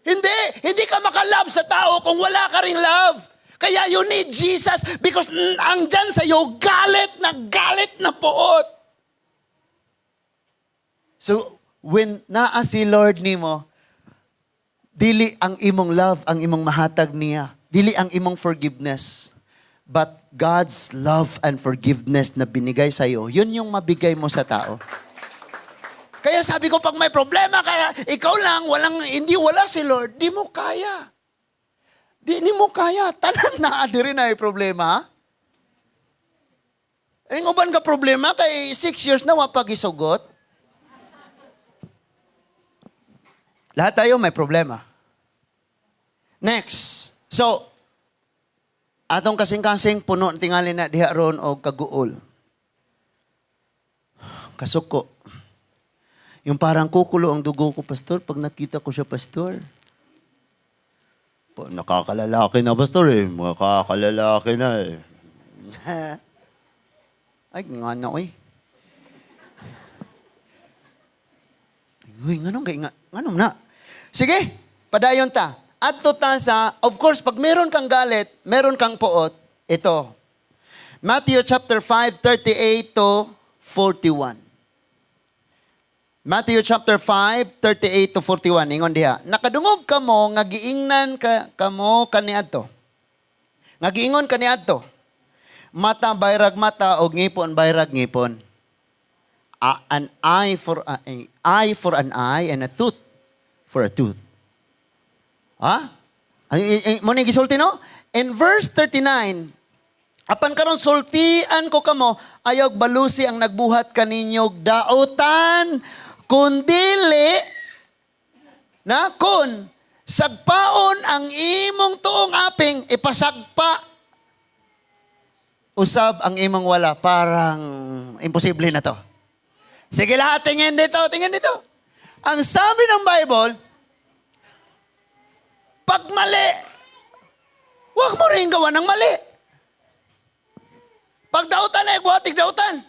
Hindi ka maka-love sa tao kung wala ka ring love. Kaya you need Jesus because andyan sa iyo, galit na puot. So, when naa si Lord nimo, dili ang imong love, ang imong mahatag niya. Dili ang imong forgiveness. But God's love and forgiveness na binigay sa iyo, yun yung mabigay mo sa tao. Kaya sabi ko, pag may problema, kaya ikaw lang, wala si Lord, di mo kaya. Di mo kaya. Tanan na adiri na yung problema, ha? Ang uban ka problema, kay 6 years na wapag-isugot. Lahat tayo may problema. Next. So, atong kasing-kasing puno tingali na diha ron o kaguol. Kasuko. Yung parang kukulo ang dugo ko, pastor, pag nakita ko siya, pastor. Nakakalalaki na, pastor eh. Makakalalaki na eh. Ay, nga na, oy. Uy, nganong na. Sige, padayon ta. At ta of course, pag meron kang galit, meron kang puot, ito. Matthew chapter 5, 38 to 41. Matthew chapter 5, 38 to 41. Ingon diha. Nakadungog ka mo, nga giingnan ka mo kaniadto. Nga giingon kaniadto. Mata bayrag mata, o ngipon bayrag ngipon. An eye for an eye, and a tooth for a tooth. Ha? Mo ni gisulti no? In verse 39, apan karon sultian ko kamo, ayog balusi ang nagbuhat kaninyog daotan, kundili na kun sagpaon ang imong tuong aping ipasagpa usab ang imong wala. Parang imposible na to. Sige lahat, tingin dito. Ang sabi ng Bible, pag mali, huwag mo rin gawa ng mali. Pag dautan ay buhatig dautan.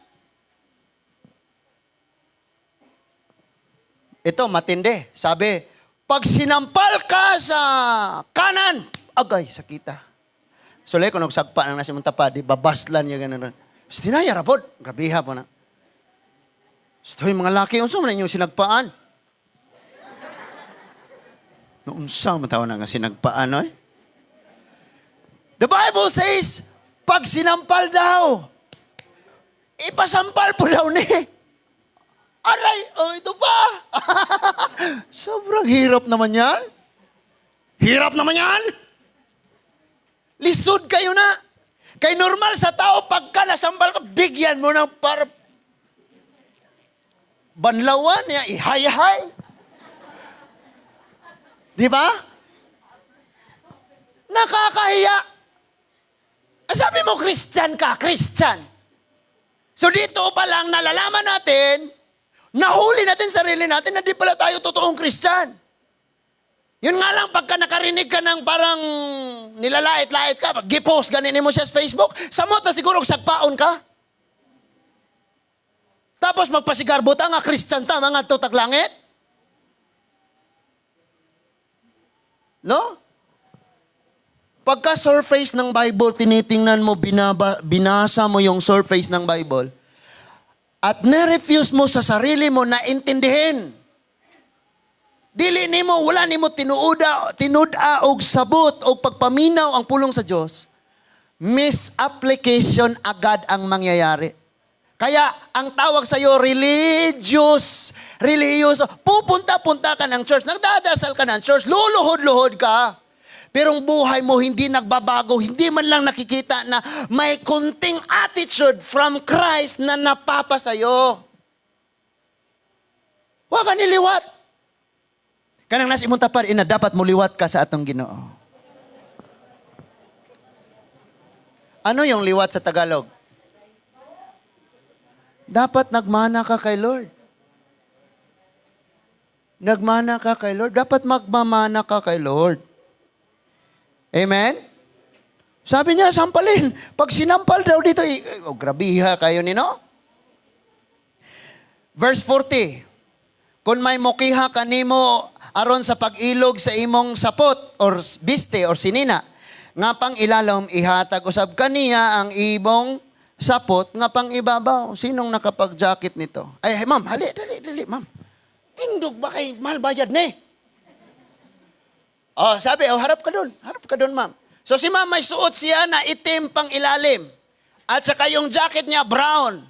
Ito, matindi. Sabi, pag sinampal ka sa kanan, agay, sakita. Sulay ko nagsagpa ng nasimong tapad, babaslan niya ganun. Sinaya rapod, grabiha po na. Stoy mga laki, unsa man inyong sinagpaan? Unsa man tawon nga sinagpaan, oy? The Bible says, pag sinampal daw, ipasampal po daw ni. Aray, ito pa. Sobrang hirap naman yan. Hirap naman yan. Lisod kayo na. Kay normal sa tao, pagka nasampal ka, bigyan mo ng para banlawan niya, ihay-hay. Di ba? Nakakahiya. Sabi mo, Christian ka, Christian. So dito pa lang nalalaman natin, nahuli natin sarili natin na di pala tayo totoong Christian. Yun nga lang, pagka nakarinig ka ng parang nilalait-lait ka, gipost, ganinin mo siya sa Facebook, samot na siguro sagpaon ka. Tapos magpasigarbot nga Christian ta, mga tutag langit. No? Pagka surface ng Bible, tinitingnan mo, binasa mo yung surface ng Bible, at nerefuse mo sa sarili mo na intindihin. Dili nimo, wala nimo tinuda og sabot o pagpaminaw ang pulong sa Diyos, misapplication agad ang mangyayari. Kaya ang tawag sa iyo, religious. Pupunta-punta ka ng church, nagdadasal ka ng church, luluhod-luhod ka. Pero ang buhay mo hindi nagbabago, hindi man lang nakikita na may kunting attitude from Christ na napapa sa'yo. Huwag ka niliwat. Kanang nasimong tapad, ina, dapat muliwat ka sa atong Ginoo. Ano yung liwat sa Tagalog? Dapat nagmana ka kay Lord. Nagmana ka kay Lord. Dapat magmamana ka kay Lord. Amen? Sabi niya, sampalin. Pag sinampal daw dito, grabiha kayo nino. Verse 40. Kung may mukiha kanimo aron sa pag-ilog sa imong sapot or biste or sinina, nga pang ilalom ihatag usab kaniya ang imong sapot nga pang ibabaw. Sinong nakapag-jacket nito? Ay, ma'am, dali, ma'am. Tindog ba kay mahal bayad ni? Oh, sabi, harap ka doon, ma'am. So si ma'am may suot siya na itim pang ilalim. At saka yung jacket niya brown.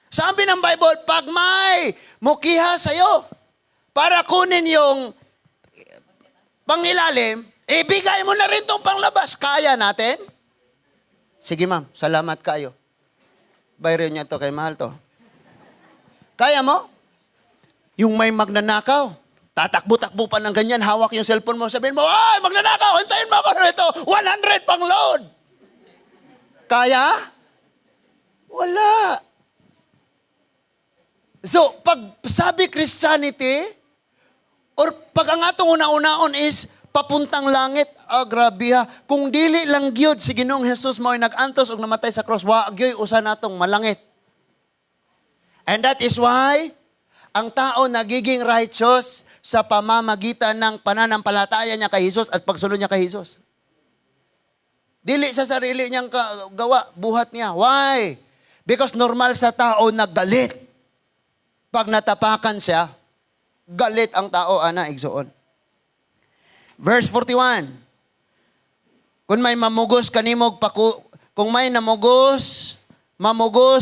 Sabi ng Bible, pag may mukiha sa'yo para kunin yung pangilalim, ibigay mo na rin tong panglabas. Kaya natin? Sige ma'am, salamat kayo. Bayron niya to kay mahal to. Kaya mo? Yung may magnanakaw, tatakbo-takbo pa ng ganyan, hawak yung cellphone mo, sabihin mo, ay, magnanakaw, hintayin mo ako ito, 100 pang load. Kaya? Wala. So, pag sabi Christianity, or pag ang atong una-unaon is, papuntang langit, grabe ha. Kung dili lang gyud si Ginoong Jesus mo ay nag-antos o namatay sa cross, wa gyoy usa natong malangit. And that is why, ang tao nagiging righteous sa pamamagitan ng pananampalataya niya kay Jesus at pagsunod niya kay Jesus. Dili sa sarili niyang gawa, buhat niya. Why? Because normal sa tao naggalit. Pag natapakan siya, galit ang tao, ana, igsoon. Verse 41. Kung may mamugos kanimo, kung may mamugos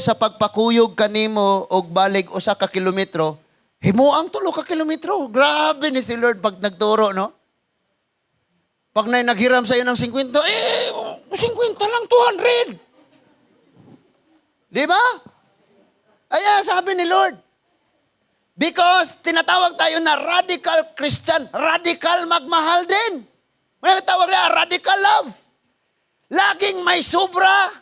sa pagpakuyog kanimo og balig usa ka kilometro, himuang 3 ka kilometro. Grabe ni si Lord pag nagturo, no? Pag na naghiram sa iyo ng 50, 50 lang, 200. Di ba? Ay, sabi ni Lord, because tinatawag tayo na radical Christian, radical magmahal din. May tawag na radical love. Laging may sobra.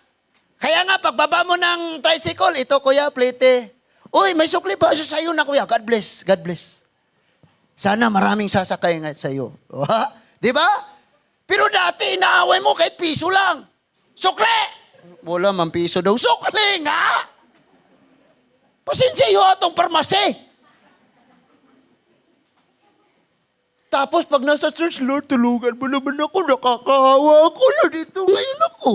Kaya nga, pagbaba mo ng tricycle, ito kuya, plate. Uy, may sukli pa sa iyo na kuya. God bless, God bless. Sana maraming sasakay nga sa iyo. Di ba? Pero dati, inaaway mo kahit piso lang. Sukli! Wala man piso daw. Sukli nga! Pasensya yun atong parmase. Tapos pag nasa church, Lord, tulungan mo naman ako, nakakahawa ako na dito ngayon ako.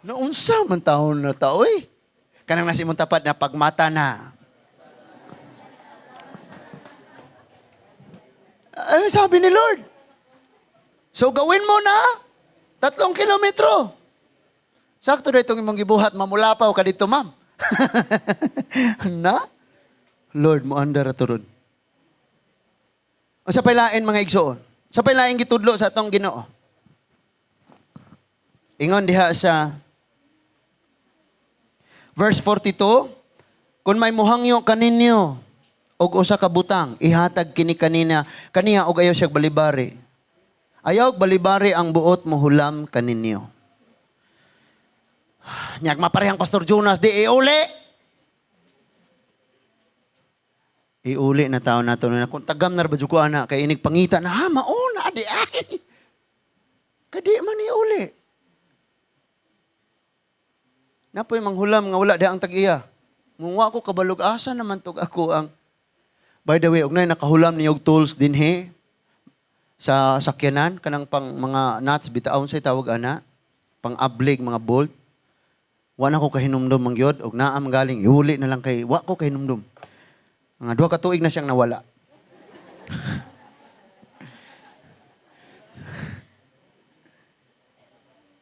Naunsa man taon na tao eh. Kanang nasi mong tapat na pagmata na. Ay, sabi ni Lord. So gawin mo na 3 kilometro. Sakto na itong imong gibuhat, mamulapaw ka dito, ma'am. Na? Lord, mo andar ato ron. O sa pailain mga igsoon. Sa pailain gitudlo sa atong Ginoo. Ingon diha sa verse 42, kung may muhangyo kaninyo og usa ka butang, ihatag kini kaniya og ayaw siya balibari. Ayaw balibari ang buot mo hulam kaninyo. Nyag maparehang Pastor Jonas, di iuli. Iuli na tao nato na kung tagam na ba ko ana kay inig pangita na mauna adi ay. Kadi man iuli. Napoy manghulam nga wala di ang tag-iya. Mungwa ko kabalog asa naman tog ako ang. By the way, ugnay nakahulam niyo og tools dinhi sa sakyanan kanang pang mga nuts bitaon say tawag ana, pang ablig mga bolt. Wa na ko kahinumdum mangyod og naam galing iuli na lang kay wa ko kahinumdum. Mga 2 ka tuig na siyang nawala.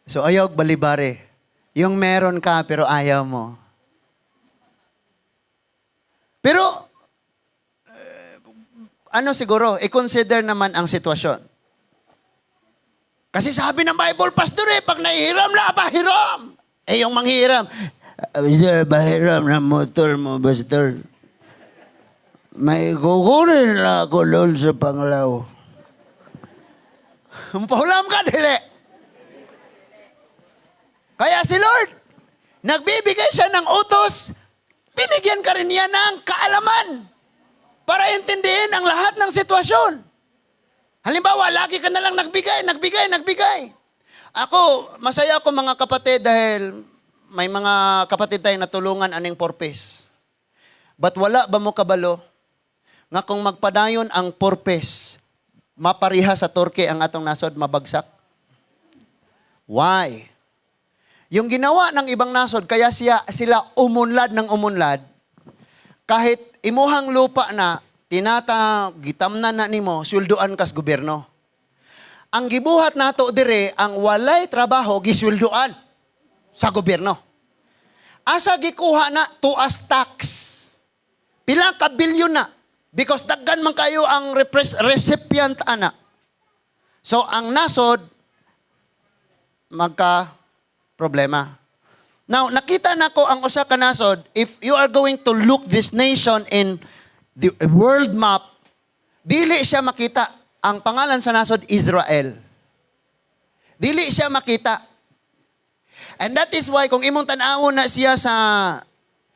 So ayaw balibare. Yung meron ka pero ayaw mo. Pero, ano siguro, i-consider naman ang sitwasyon. Kasi sabi ng Bible, Pastor pag nahihiram na, pahiram. Yung manghihiram, Pastor, pahiram na motor mo, Pastor. May kukunin na ako doon sa Panglaw. Pahulam ka, dili. Kaya si Lord, nagbibigay siya ng utos, binigyan ka rin niya ng kaalaman para intindihin ang lahat ng sitwasyon. Halimbawa, lagi ka na lang nagbigay. Ako, masaya ako mga kapatid dahil may mga kapatid tayong natulungan aning purpose. But wala ba mo kabalo nga kung magpadayon ang purpose, mapariha sa Turkey ang atong nasod mabagsak? Why? Yung ginawa ng ibang nasod, kaya sila umunlad ng umunlad, kahit imuhang lupa na, gitamnan na nimo, sweldoan kas gobyerno. Ang gibuhat nato dire, ang walay trabaho, gisweldoan sa gobyerno. asa gikuha na to as tax. Pila ka bilyon na. Because daggan man kayo ang recipient ana. So ang nasod, magka problema. Now, nakita na ko ang usa ka nasod, if you are going to look this nation in the world map, dili siya makita. Ang pangalan sa nasod, Israel. Dili siya makita. And that is why, kung imong tanawon na siya sa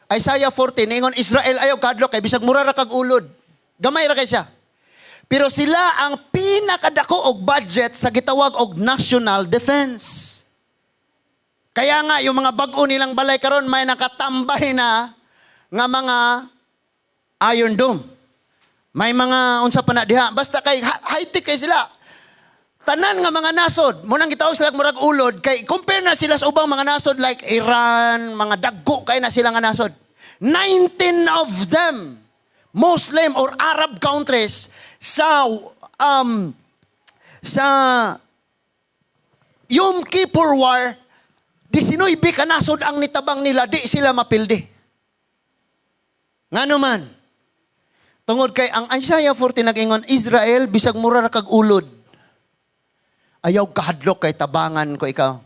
Isaiah 14, ingon, Israel ayaw kadlok, kay bisag mura ra kag ulod. Gamay ra kay siya. Pero sila ang pinakadako og budget sa gitawag og national defense. Kaya nga, yung mga bag-o nilang balay karon may nakatambay na nga mga Iron Dome. May mga unsa pa na diha. Basta kay high-tech kay sila. Tanan nga mga nasod, munang gitawag sila murag ulod, kay compare na sila sa ubang mga nasod like Iran, mga dagko kay na sila nga nasod. 19 of them, Muslim or Arab countries, sa Yom Kippur War, 19 ka nasod ang nitabang nila, di sila mapildi. Nga naman, tungod kay ang Isaiah 14 nag-ingon, Israel, bisag mura ra kag ulod. Ayaw kahadlok kay tabangan ko ikaw.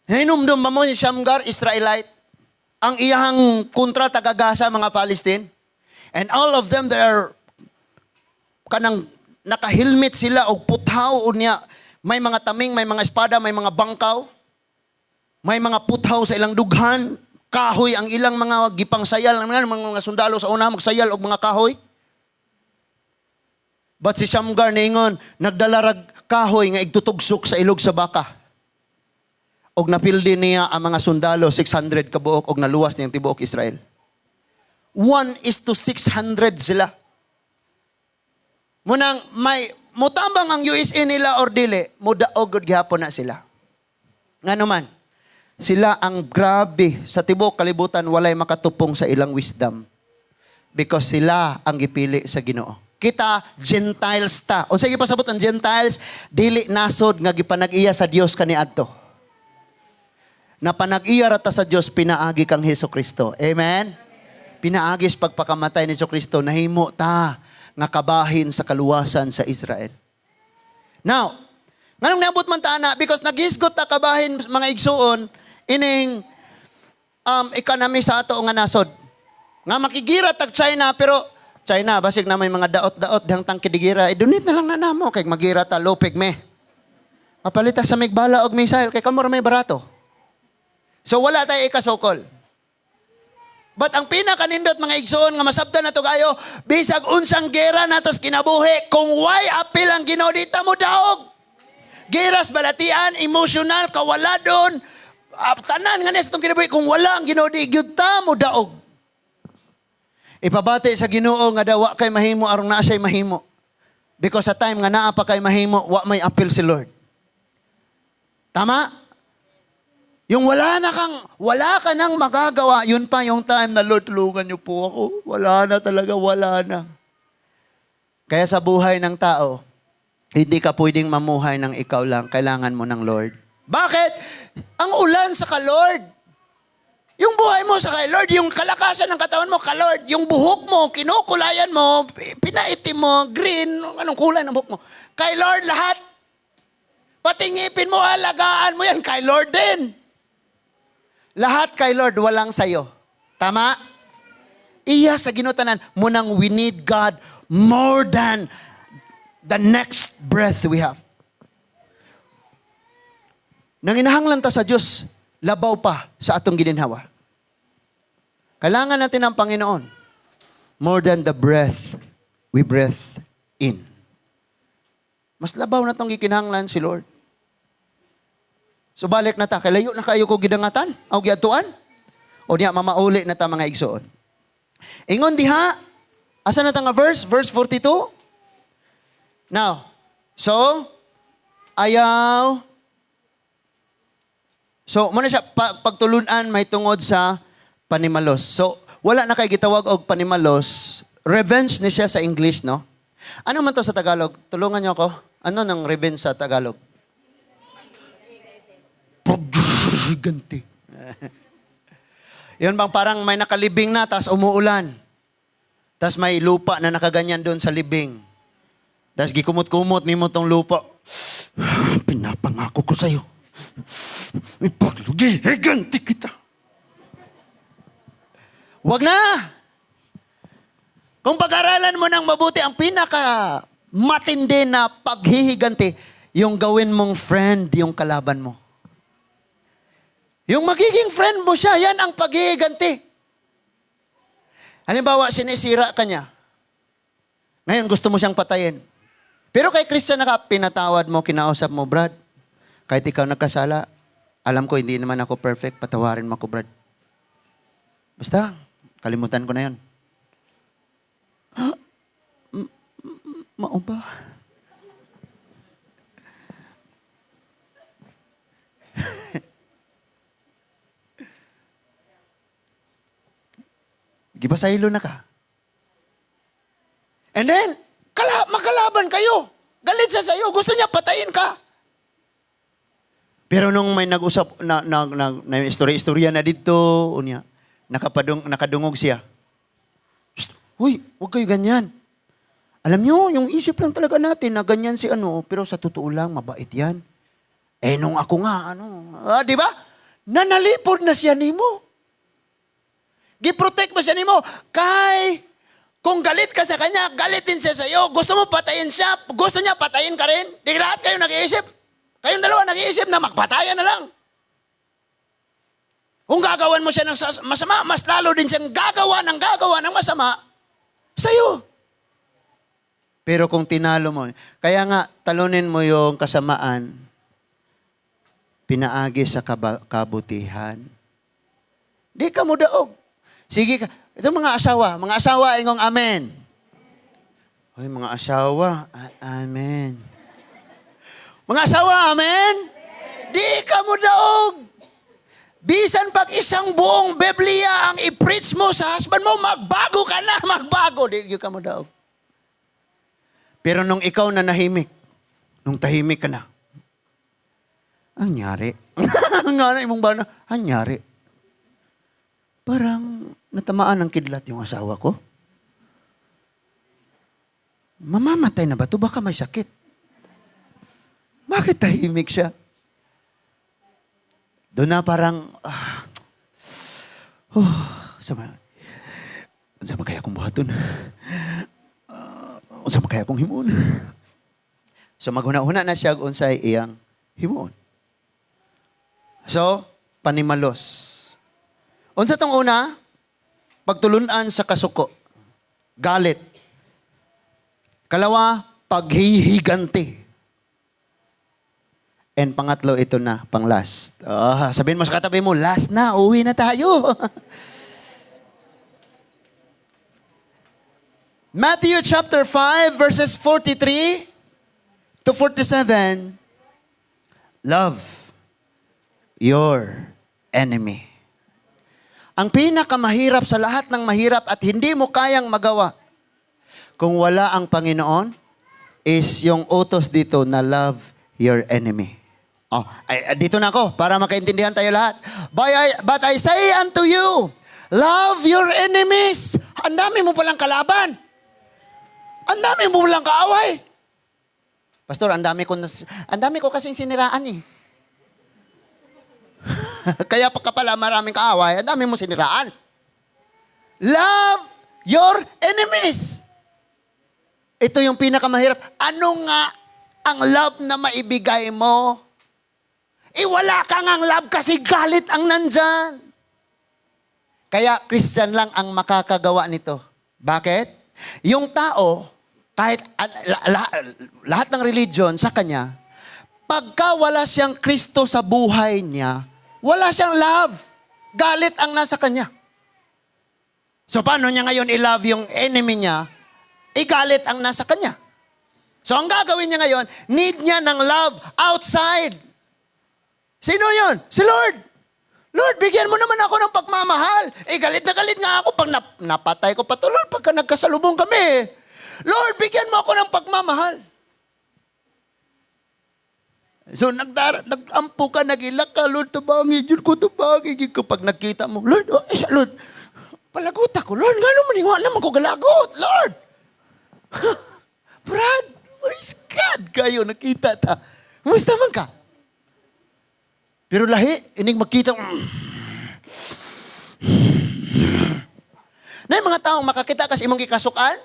Hinumdum mo ni Shamgar, Israelite, ang iyang kontra tagagasa mga Palestine. And all of them, they are kanang nakahilmet sila o puthaw o niya. May mga taming, may mga espada, may mga bangkaw. May mga puthaw sa ilang dughan. Kahoy ang ilang mga gipang sayal. Mga sundalo sa una magsayal og mga kahoy. But si Shamgar niingon, nagdalarag kahoy nga igtutugsok sa ilog sa baka. Og napildi niya ang mga sundalo, 600 kabuok, og naluwas niyang tibuok Israel. 1:600 sila. Munang may mutambang ang USA nila or dili, mudaog gud gihapon na sila. Ngano man, sila ang grabe sa tibuok kalibutan walay makatupong sa ilang wisdom. Because sila ang gipili sa Ginoo. Kita, Gentiles ta. O sige pasabot ang Gentiles, dili nasod nga gipanag-iya sa Dios kaniadto. Napanag-iya rata sa Dios, pinaagi kang Hesukristo. Amen? Pinaagi sa pagpakamatay ni Hesukristo, nahimo ta nga kabahin sa kaluwasan sa Israel. Now, nganong niabot man ta na, because naghisgot ta kabahin mga igsuon, ining economy sa ato nga nasod. Nga makigira tag China, pero China, basig na may mga daot-daot dihang tangkidigira, donate na lang na namo, kay magira ta, lopig me. Mapalita sa migbala og missile, kay kamura may barato. So wala tayo ikasokol. But ang pinakanindot mga igsoon nga masabtan na to kayo, bisag unsang gera natos kinabuhi, kung why apil ang Ginoo dita mo daog. Giras balatian, emotional, kawaladon, tanan nga nes itong kinabuhi, kung wala ang Ginoo di gyud ta mo daog. Ipabati sa Ginoo nga daw wa kay mahimo aron naa siya mahimo. Because sa time nga naa pa kay mahimo, wa may apil si Lord. Tama? Yung wala ka nang magagawa, yun pa yung time na Lord, tulungan niyo po ako. Wala na talaga, wala na. Kaya sa buhay ng tao, hindi ka pwedeng mamuhay ng ikaw lang. Kailangan mo ng Lord. Bakit? Ang ulan sa ka-Lord. Yung buhay mo sa kay Lord, yung kalakasan ng katawan mo, ka-Lord, yung buhok mo, kinukulayan mo, pinaitim mo, green, anong kulay ng buhok mo. Kay Lord lahat. Pati ngipin mo, alagaan mo yan, kay Lord din. Lahat kay Lord, walang sayo. Tama? Iya sa ginutanan, munang we need God more than the next breath we have. Nang inahanglan ta sa Diyos, labaw pa sa atong gininhawa. Kailangan natin ng Panginoon more than the breath we breathe in. Mas labaw na itong gikinahanglan si Lord. So balik na ta, kalayo na kayo ko gidangatan, o giatuan, o niya mamauli na ta mga igsoon. Ingon diha, asa na ta nga verse? Verse 42? Now, so, ayaw, so, muna siya, pagtulunan may tungod sa panimalos. So, wala na kay gitawag og panimalos. Revenge ni siya sa English, no? Ano man to sa Tagalog? Tulungan niyo ako. Ano nang revenge sa Tagalog? Pagganti. Yun bang parang may nakalibing na, tapos umuulan. Tapos may lupa na nakaganyan doon sa libing. Tapos gikumot-kumot ni mo tong lupa. Pinapangako ko sa'yo. Ipaglugihiganti kita. Wag na! Kung pag-aralan mo ng mabuti, ang pinaka matindi na paghihiganti, yung gawin mong friend, yung kalaban mo. Yung magiging friend mo siya, yan ang paghihiganti. Halimbawa, sinisira ka niya. Ngayon, gusto mo siyang patayin. Pero kay Christian na ka, pinatawad mo, kinausap mo, Brad, kahit ikaw nagkasala, alam ko, hindi naman ako perfect, patawarin mo ako, Brad. Basta, kalimutan ko na yun. Mao ba? Gipasaylo na ka. And then, magkalaban kayo. Galit siya sa'yo. Gusto niya patayin ka. Pero nung may nag-usap, na istorya na dito, unya, nakadungog siya. Uy, huwag kayo ganyan. Alam nyo, yung isip lang talaga natin na ganyan si ano, pero sa totoo lang, mabait yan. Eh, nung ako nga, di ba? Nanalipod na siya nimo. Giprotect mo siya nimo. Kung galit ka sa kanya, galitin siya sa'yo. Gusto mo patayin siya, gusto niya patayin ka rin. Di lahat kayo nag-iisip. Kayong dalawa nag-iisip na magpatayan na lang. Kung gagawan mo siya ng masama, mas lalo din siyang gagawa ng masama sa'yo. Pero kung tinalo mo, kaya nga, talunin mo yung kasamaan, pinaagi sa kabutihan. Di ka mo daog. Sige ka. Ito mga asawa, ingong amen. Hoy, mga asawa, amen. Mga asawa, amen? Di ka mo daog. Bisan pag isang buong Biblia ang i-preach mo sa husband mo, magbago ka na, magbago. Di ka mo daog. Pero nung ikaw na nahimik, nung tahimik ka na, ang nyari. Ang nga na imong bana, ang nyari. Parang natamaan ng kidlat yung asawa ko. Mamamatay na ba ito? Baka may sakit. Bakit tahimik siya? Doon na parang, sama kaya akong buhaton. Sama kaya akong himuon. So maghuna-huna na siya unsay iyang himuon. So, panimalos. Unsa tong una? Pagtulunan sa kasuko. Galit. Kalawa, paghihiganti. And pangatlo, ito na, pang last. Sabihin mo sa katabi mo, last na, uwi na tayo. Matthew chapter 5, verses 43 to 47. Love your enemy. Ang pinakamahirap sa lahat ng mahirap at hindi mo kayang magawa kung wala ang Panginoon is yung utos dito na love your enemy. Dito na ako para makaintindihan tayo lahat. But I say unto you, love your enemies. Ang dami mo palang kalaban. Ang dami mo palang kaaway. Pastor, ang dami ko kasing siniraan eh. Kaya ka pala maraming kaaway, ang dami mo siniraan. Love your enemies. Ito yung pinakamahirap. Ano nga ang love na maibigay mo? Wala kang ang love kasi galit ang nandyan. Kaya Christian lang ang makakagawa nito. Bakit? Yung tao, kahit lahat ng religion sa kanya, pagka wala siyang Kristo sa buhay niya, wala siyang love. Galit ang nasa kanya. So paano niya ngayon i-love yung enemy niya? Galit ang nasa kanya. So ang gagawin niya ngayon, need niya ng love outside. Sino yun? Si Lord. Lord, bigyan mo naman ako ng pagmamahal. Galit na galit nga ako pag napatay ko pa to, Lord, pagka nagkasalubong kami. Lord, bigyan mo ako ng pagmamahal. So, nag-ampo ka, nag-ilak ka, Lord, tabangi, Diyos ko, tabangi. Kapag nakita mo, Lord, Lord, palagot ako, Lord, nga naman, nga naman ko galagot, Lord. Brad, praise God kayo, nakita ta. Kumusta man ka? Pero lahi, ining magkita, na yung mga taong makakita kasi imong gikasukan,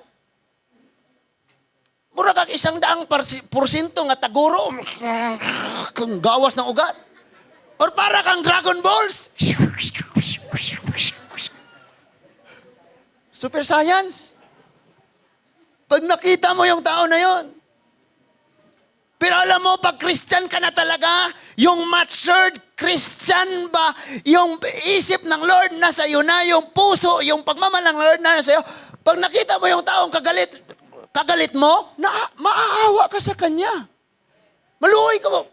mura kag 100% nga taguro, kang gawas ng ugat. Or para kang Dragon Balls. Super science. Pag nakita mo yung tao na yon. Pero alam mo, pag Christian ka na talaga, yung matured Christian ba, yung isip ng Lord nasa iyo na, yung puso, yung pagmamahal ng Lord na nasa iyo, pag nakita mo yung taong kagalit mo, maaawa ka sa kanya. Maluoy ka mo.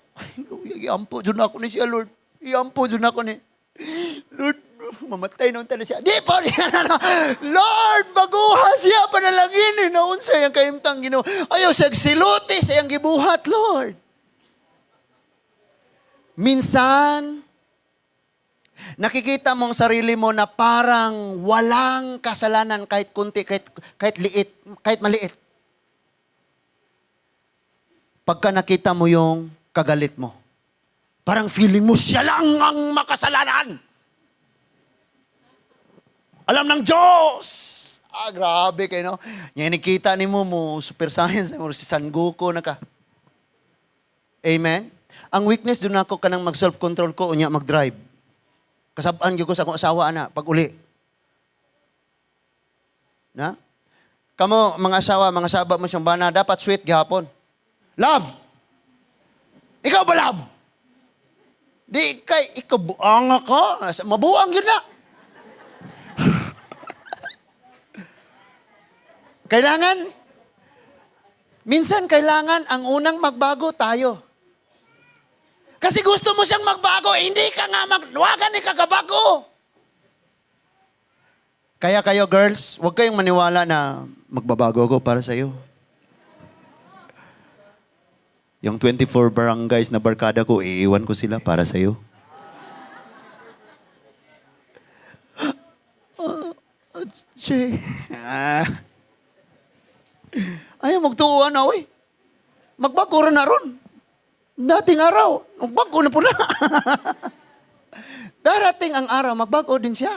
Ay, iampo dyan ako ni siya, Lord. Iampo dyan ako ni. Lord, mamatay naman tayo siya. Di po, Lord, baguha siya, panalangin. Naun sa iyang kaimtang Ginoo. Ayaw, sagsiluti sa iyang gibuhat, Lord. Minsan, nakikita mong sarili mo na parang walang kasalanan kahit kunti, kahit liit, kahit maliit. Pagka nakita mo yung kagalit mo, parang feeling mo siya lang ang makasalanan. Alam ng Diyos. Grabe kayo, no? Ngayon nakita ni mo, super science, mo si San Goku na ka. Amen? Ang weakness, doon ako kanang mag-self-control ko, unya mag-drive. Kasabaan ko sa akong asawa, ana, pag uli. Na? Kamo, mga asawa, mga saba mo siyang bana, dapat sweet gihapon. Love! Ikaw ba, love? Di kay, ikaw buang ako. Mabuang yun na. Minsan kailangan ang unang magbago tayo. Kasi gusto mo siyang magbago, hindi ka nga wagan ni kagabago. Kaya kayo girls, huwag kayong maniwala na magbabago ako para sa iyo. Yung 24 barangays na barkada ko, iiwan ko sila para sa iyo. Ayaw, magtuuan na, oy. Magbago rin na ron. Dating araw, magbago na po na. Darating ang araw, magbago din siya.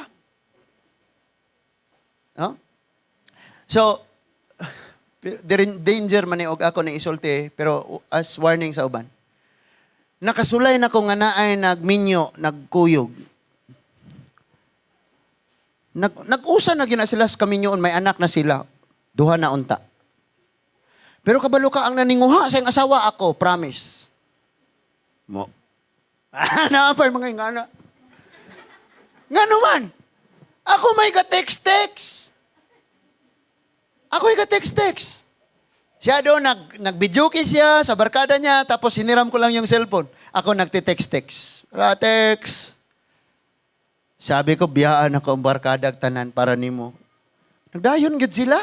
No? So, danger man og ako na isulti, pero as warning sa uban. Nakasulay na ko nga naay nagminyo, nagkuyog. Nag-usa na gina sila sa kaminyoon, may anak na sila. Duha na unta. Pero kabalo ka ang naninguha sa iyang asawa ako, promise. Mo. Naapay mga ingana. Nga naman, ako may ka-text-text. Ako may ka-text-text. Siya doon, nag-videoke siya sa barkada niya, tapos hiniram ko lang yung cellphone. Ako nagte-text-text. Text. Sabi ko, biyaan ako ang barkada tanan para nimo. Nagdayon gid sila.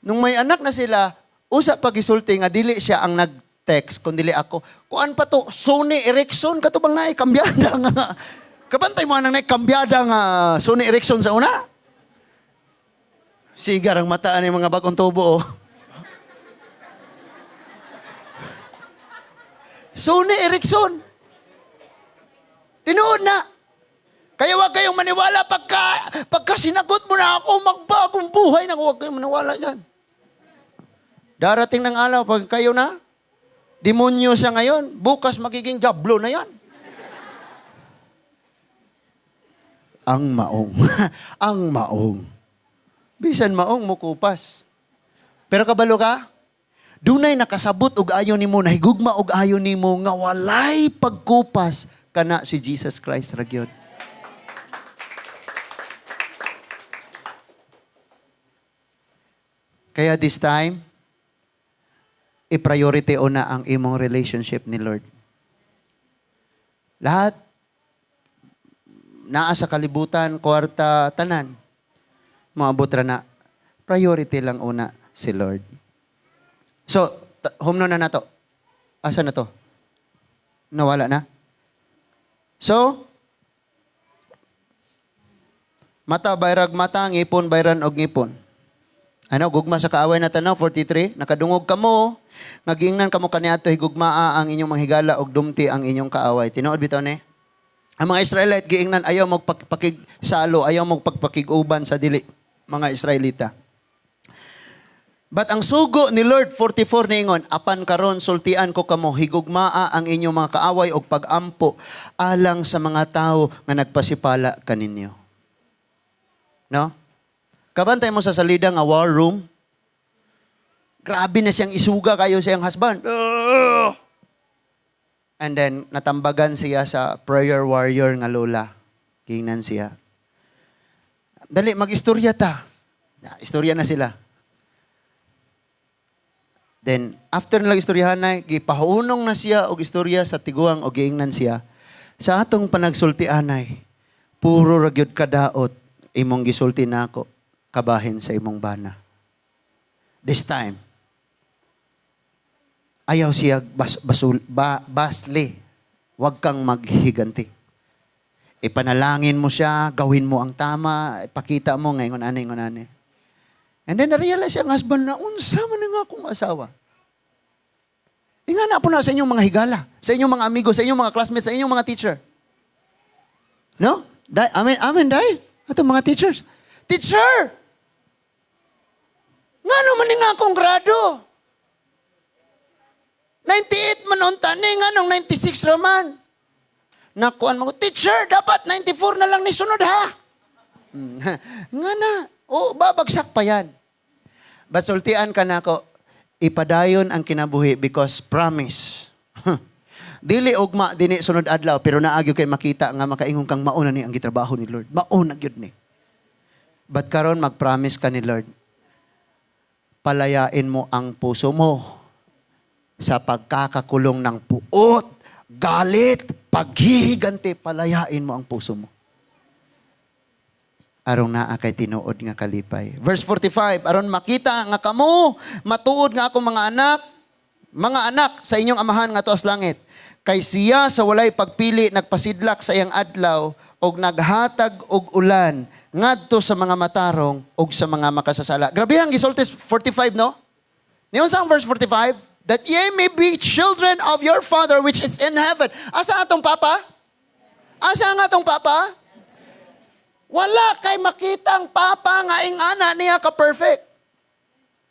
Nung may anak na sila, usa pag isulti nga dili siya ang nag-text, kundi ako. Kuan pa to, Sony Ericsson, katubang na kambyada nga. Kabantay mo nang kambyada nga Sony Ericsson sa una. Sigar ang mataan ng mga bagong tubo. Oh. Sony Ericsson. Tinuod na. Kaya huwag kayong maniwala pagka sinagot mo na ako, magbagong buhay na huwag kayong maniwala dyan. Darating ng alaw, pag kayo na, demonyo siya ngayon, bukas magiging jablo na yan. Ang maong. Ang maong. Bisan maong mo kupas. Pero kabalo ka, dunay nakasabot og ayon nimo, nahigugma og ayon nimo nga walay pagkupas kana si Jesus Christ ra gyud. Kaya this time, i-priority una ang imong relationship ni Lord. Lahat, naa sa kalibutan, kwarta, tanan, maabot ra na, priority lang una si Lord. So, humno na nato. Asa na to? Nawala na? So, mata bayrag mata, ngipon bayran og ngipon. Ano, gugma sa kaaway na tanaw, 43, nakadungog kamo, ngagingnan kamo kaniadto higugmaa ang inyong manghigala og dumti ang inyong kaaway. Tinuod bitaw ni? Ang mga Israelite giingnan ayaw magpakigsalo, ayaw magpagpakiguban sa dili mga Israelita. But ang sugo ni Lord 44 niingon, apan karon sultian ko kamo higugmaa ang inyong mga kaaway og pagampo alang sa mga tao nga nagpasipala kaninyo. No? Kabantay mo sa salida nga war room. Grabe na siyang isuga kayo sa iyang husband. And then natambagan siya sa prayer warrior nga lola. Kingnan siya. Dali mag-istorya ta. Istorya na sila. Then, after nilang istoryahan na, gipahunong na siya og istorya sa tiguang o giingnan siya. Sa atong panagsultianay, puro ragyod kadaot, imong gisulti nako kabahin sa imong bana. This time, ayaw siya basli. Huwag kang maghiganti. Ipanalangin mo siya, gawin mo ang tama, ipakita mo ngayon ani. And then na-realize ang husband na, unsa man nga akong asawa. Ingana po na sa inyong mga higala, sa inyong mga amigo, sa inyong mga classmates, sa inyong mga teacher. No? Amen, dai. Atong mga teachers. Teacher! Nga naman nga akong grado. 98 man unta ni, nga nung 96 raman. Nakuan mo, teacher, dapat 94 na lang ni sunod ha. Nga na. O, babagsak pa yan. Basultian ka na ako, ipadayon ang kinabuhi because promise. Dili ugma dini sunod adlaw pero naagyo kay makita nga makaingon kang mauna ni ang gitrabaho ni Lord. Mauna gyud ni. But karon mag-promise ka ni Lord. Palayain mo ang puso mo sa pagkakakulong ng puot, galit, paghihiganti, palayain mo ang puso mo. Arong naa kay tinuod nga kalipay. Verse 45, aron makita nga kamo, matuod nga akong mga anak sa inyong amahan nga tuas langit. Kay siya sa walay pagpili nagpasidlak sa iyang adlaw og naghatag og ulan ngadto sa mga matarong og sa mga makasasala. Grabe ang gisulti 45, no? Niyon sa verse 45, that ye may be children of your Father which is in heaven. Asa atong Papa? Asa nga atong Papa? Wala kay makitang papa nga ingana niya ka-perfect.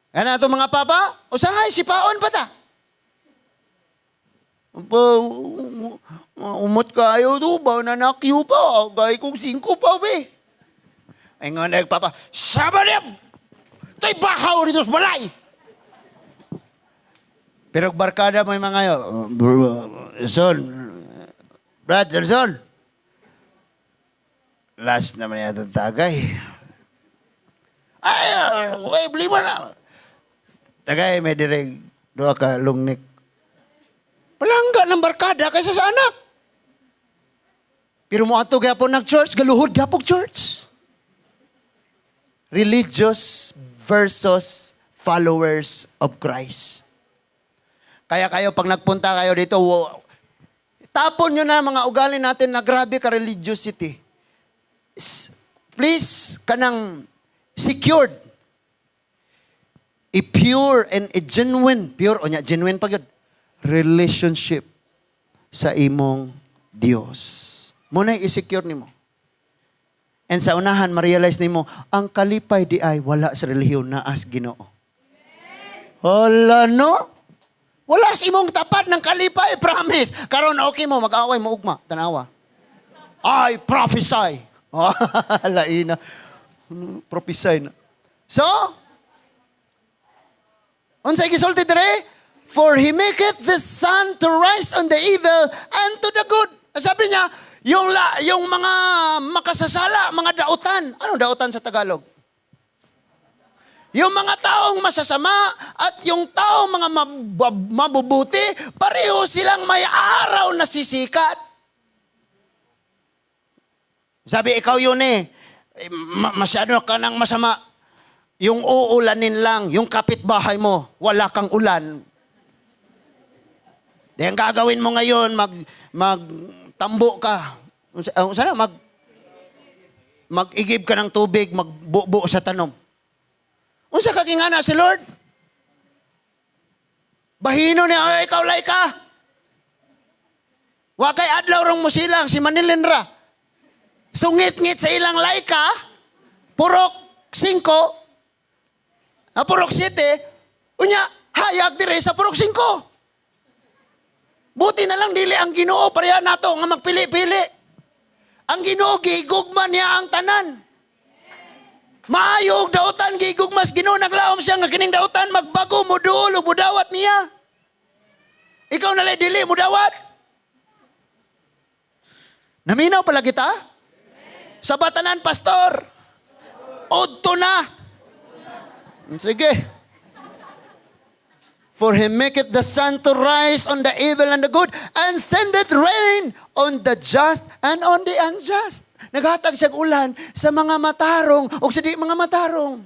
Ano ito mga papa? Usahay, sipaon pa ta. Umot kayo do, ba nanakyo pa. Gay kong 5 pa, be. Ay nga nagpapa, Sabalib! To'y bahaw rito sa balay! Pero barkada mo yung mga yun. Brother, son. Last naman yata tagay. Ay, blima na. Tagay, may direk, doa ka lungnik. Palangga ng barkada kaysa sa anak. Pero mo ato gyapon nag-church, galuhod gyapon church. Religious versus followers of Christ. Kaya kayo, pag nagpunta kayo dito, tapon nyo na mga ugali natin na grabe ka religiosity. Please, kanang secured. A pure and a genuine, pure o nya, genuine pa yun, relationship sa imong Dios. Muna i-secure nimo. And sa unahan, ma-realize nimo, ang kalipay di ay wala sa relihiyon na as Ginoo. Wala, no? Wala sa imong tapat ng kalipay, promise. Karon okay mo, mag-away mo ugma, tanawa. I prophesy. Laina. Prophesy na. So, unsay gisulti dire? For he maketh the sun to rise on the evil and to the good. Sabi niya, yung mga makasasala, mga dautan. Ano dautan sa Tagalog? Yung mga taong masasama at yung taong mga mabubuti, pareho silang may araw na sisikat. Sabi, ikaw yun masyado ka nang masama. Yung uulanin lang, yung kapitbahay mo, wala kang ulan. Di ang gagawin mo ngayon, magtambo ka. Sana mag-igib ka ng tubig, magbubo sa tanom. Unsa ka kingana si Lord? Bahino niya, ikaw lay ka. Wa kay adlaw rong mo silang, si Manilin ra. Sungit-ngit sa ilang lay ka, purok 5, purok 7, unya, hayag dire sa purok 5. Buti na lang dili ang Ginoo pareha nato nga magpili-pili. Ang Ginoo gigugma niya ang tanan. Maayog dautan gigugmas Ginoo naglaom siya nga kining dautan magbago mo duol ug mudawat niya. Ikaw na lay dili mudawat. Naminaw pala kita? Sa batanan pastor. Udto na. Sige. For he maketh the sun to rise on the evil and the good, and sendeth rain on the just and on the unjust. Naghatag siyang ulan sa mga matarong o sa di mga matarong.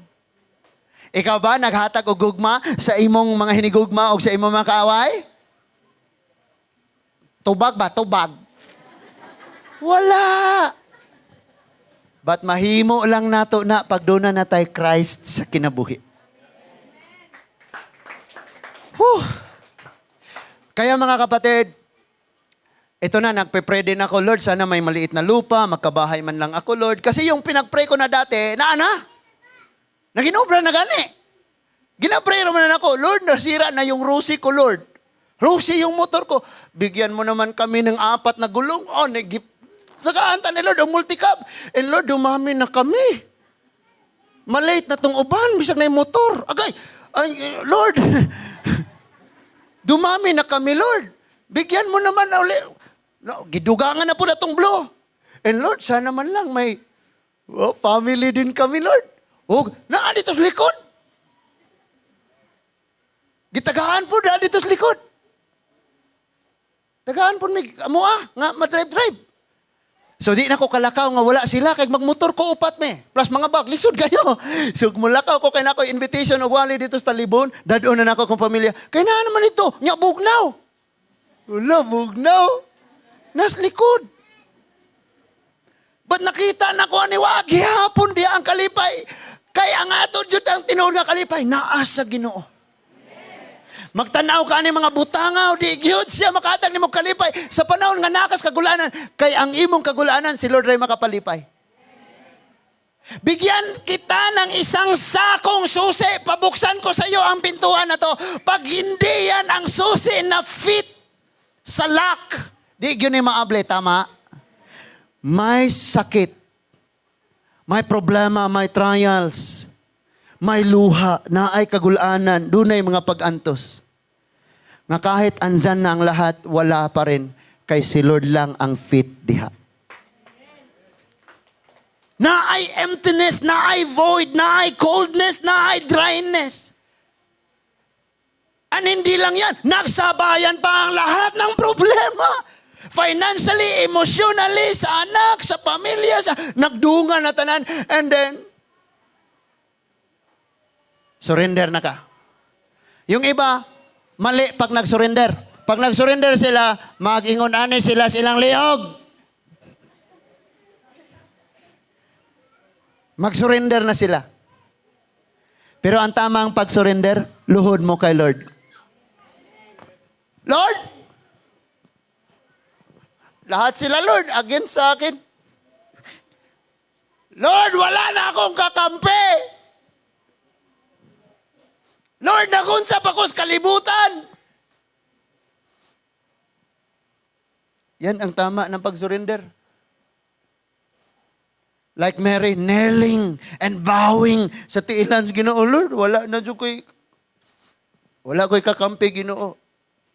Ikaw ba naghatag og gugma sa imong mga hinigugma o sa imong mga kaaway? Tubag ba? Tubag. Wala. But mahimo lang nato na pagduna na tay Christ sa kinabuhi. Kaya mga kapatid, ito na, nagpe-pray din ako, Lord, sana may maliit na lupa, magkabahay man lang ako, Lord. Kasi yung pinag-pray ko na dati, naginobra na gani. Ginapray naman na ako, Lord, nasira na yung Rusi ko, Lord. Rusi yung motor ko. Bigyan mo naman kami ng 4 na gulong. Nagaanta ni Lord, ang multicab. And Lord, dumami na kami. Malate na tong uban, bisag na yung motor. Lord, dumami na kami, Lord. Bigyan mo naman na uli. No, gidugangan na po na itong blow. And Lord, sana man lang may family din kami, Lord. Dito sa likod. Gitagahan po dito sa likod. Tagahan po may nga madrive-drive. So di na ko kalakaw nga wala sila kay magmotor ko upat me. Plus mga bag, lisod kayo. So mulakaw ko kay nako invitation og wali dito sa Talibon, dadon na nako kong pamilya. Kay na naman ito, nya bugnaw. Wala bugnaw. Nas likod. But nakita na ko ani wa gihapon di ang kalipay. Kay ang ato jud ang tinuod nga kalipay naa sa Ginoo. Magtanaw ka ni mga butangaw, di gyud siya makatag nimo kalipay sa panahon nga nakas kagulanan, kay ang imong kagulanan si Lord ray makapalipay. Bigyan kita ng isang sakong susi, pabuksan ko sa iyo ang pintuan na to. Pag hindi yan ang susi na fit sa lock, di gyud ni maable, tama? May sakit, may problema, may trials, may luha, na ay kagulanan, dunay mga pag-antos. Nga kahit andyan na ang lahat, wala pa rin. Kay si Lord lang ang fit diha. Na ay emptiness, na ay void, na ay coldness, na ay dryness. And hindi lang yan, nagsabayan pa ang lahat ng problema. Financially, emotionally, sa anak, sa pamilya, nagdungan na tanan. And then, surrender na ka. Yung iba, mali pag nag-surrender. Pag nag-surrender sila, mag-ingon-ani sila silang liog. Mag-surrender na sila. Pero ang tamang pag-surrender, luhod mo kay Lord. Lord! Lahat sila, Lord, against sa akin. Lord, wala na akong kakampi. Lord, nagunsap ako sa kalibutan. Yan ang tama ng pag-surrender. Like Mary, kneeling and bowing sa tiilan sa Ginoo. Lord, wala ko'y kakampi, Ginoo.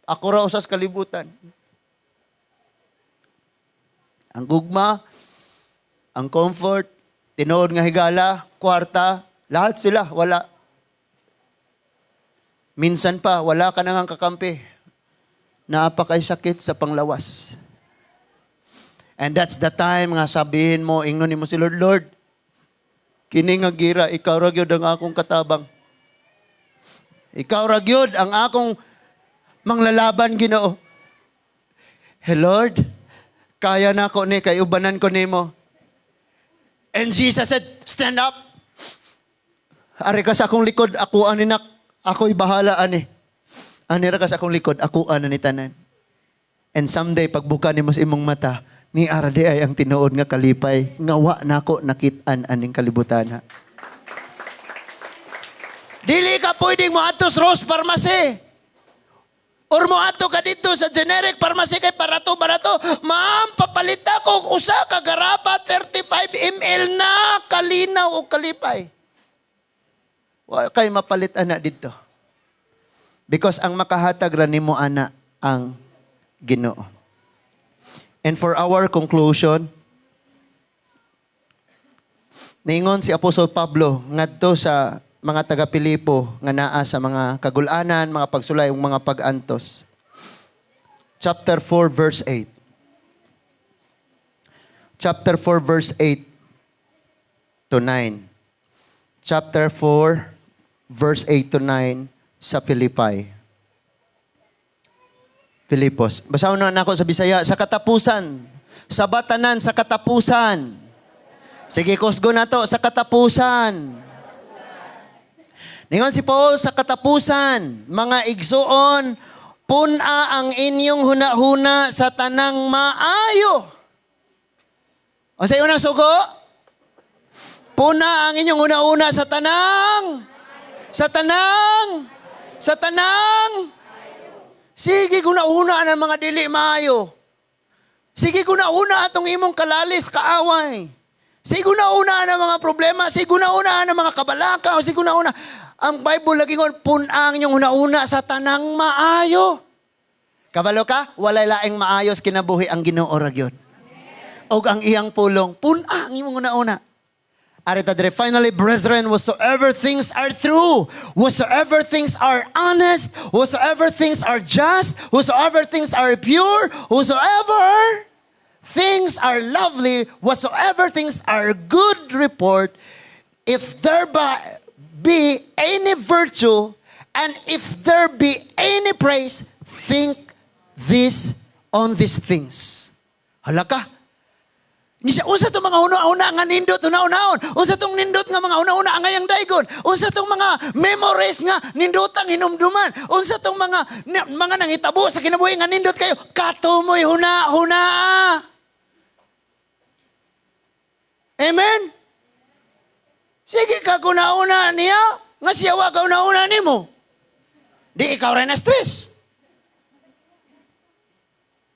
Ako raw sa kalibutan. Ang gugma, ang comfort, tinood nga higala, kwarta, lahat sila, wala. Minsan pa, wala ka nang kakampi. Napakay sakit sa panglawas. And that's the time nga sabihin mo, ingnon mo si Lord, Lord, kini nga gira, ikaw ra gyud ang akong katabang. Ikaw ra gyud ang akong manglalaban, Ginoo. Hey Lord, kaya na ko ni, kay ubanan ko nimo. And Jesus said, stand up. Ari ka sa akong likod, ako aninak, ako'y bahala ani. Ani ra ka sa akong likod, ako ani tanan. And someday, pagbuka ni mo sa imong mata, ni arade ay ang tinuod nga kalipay, ngawa na ako nakit-an aning kalibutan. Dili ka pwedeng mo ato sa Rose Pharmacy. Or mo ato ka dito sa generic pharmacy kay barato. Ma'am, papalita ko usa ka garapa 35 ml na kalinaw o kalipay. Wa kay mapalit ana dito. Because ang makahatag ra nimo ana ang Ginoo. And for our conclusion, ningon si Apostol Pablo ngadto sa mga taga-Pilipo nga naa sa mga kagulanan, mga pagsulay, mga pag-antos. Chapter 4, verse 8. Chapter 4, verse 8 to 9. Chapter 4, verse 8 to 9 sa Philippi. Filipos. Basahon na ako sa Bisaya. Sa katapusan. Sa batanan, sa katapusan. Sige, kusgo na to. Sa katapusan. Ningon si Paul, sa katapusan, mga igsoon, puna ang inyong hunahuna sa tanang maayo. O sa unang sugo? Puna ang inyong hunahuna sa tanang. Sige, guna-una ng mga dili maayo. Sige, guna-una atong imong kalalis, kaaway. Sige, guna-una ng mga problema. Sige, guna-una ng mga kabalaka. Sige, guna-una. Ang Bible lagi ngon, punang yung una-una sa tanang maayo. Kabalo ka? Walay laing maayos kinabuhi ang Ginoo ra gyud. Og ang iyang pulong, punang yung una-una. Arita dire, finally, brethren, whatsoever things are true, whatsoever things are honest, whatsoever things are just, whatsoever things are pure, whatsoever things are lovely, whatsoever things are good report, if there be any virtue, and if there be any praise, think on these things. Hala ka. Unsa itong mga una-una nga nindot, una-unaon? Unsa itong nindot nga mga una-una nga yang daigon? Unsa itong mga memories nga nindotang hinumduman? Unsa itong mga nangitabo sa kinabuhi nga nindot kayo? Katumoy huna-huna. Amen? Sige ka una-una niya, nga siya wa ka una-una nimo. Di ikaw rin na stress.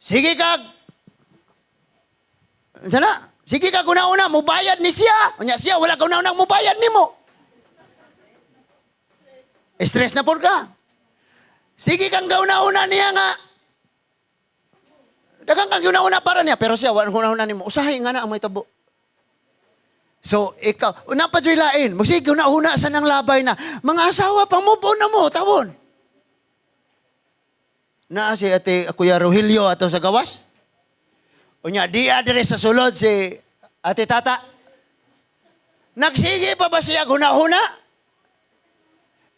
Sige ka, sana, sige ka una-una, mubayad ni siya. Unya siya, wala ka una-una, mubayad nimo. Stress na po ka. Sige kang una-una niya nga. Dagang kang una-una para niya, pero siya, wala ka una-una nimo. Usahay nga na ang may tabo. So, ikaw, napadrilain, magsige una-una sa nang labay na, mga asawa, pang-move on na mo, tawon. Na si ate Kuya Rogelio ato sa gawas. Unya, di adres sa sulod si ate Tata. Nagsige pa ba siya huna-huna?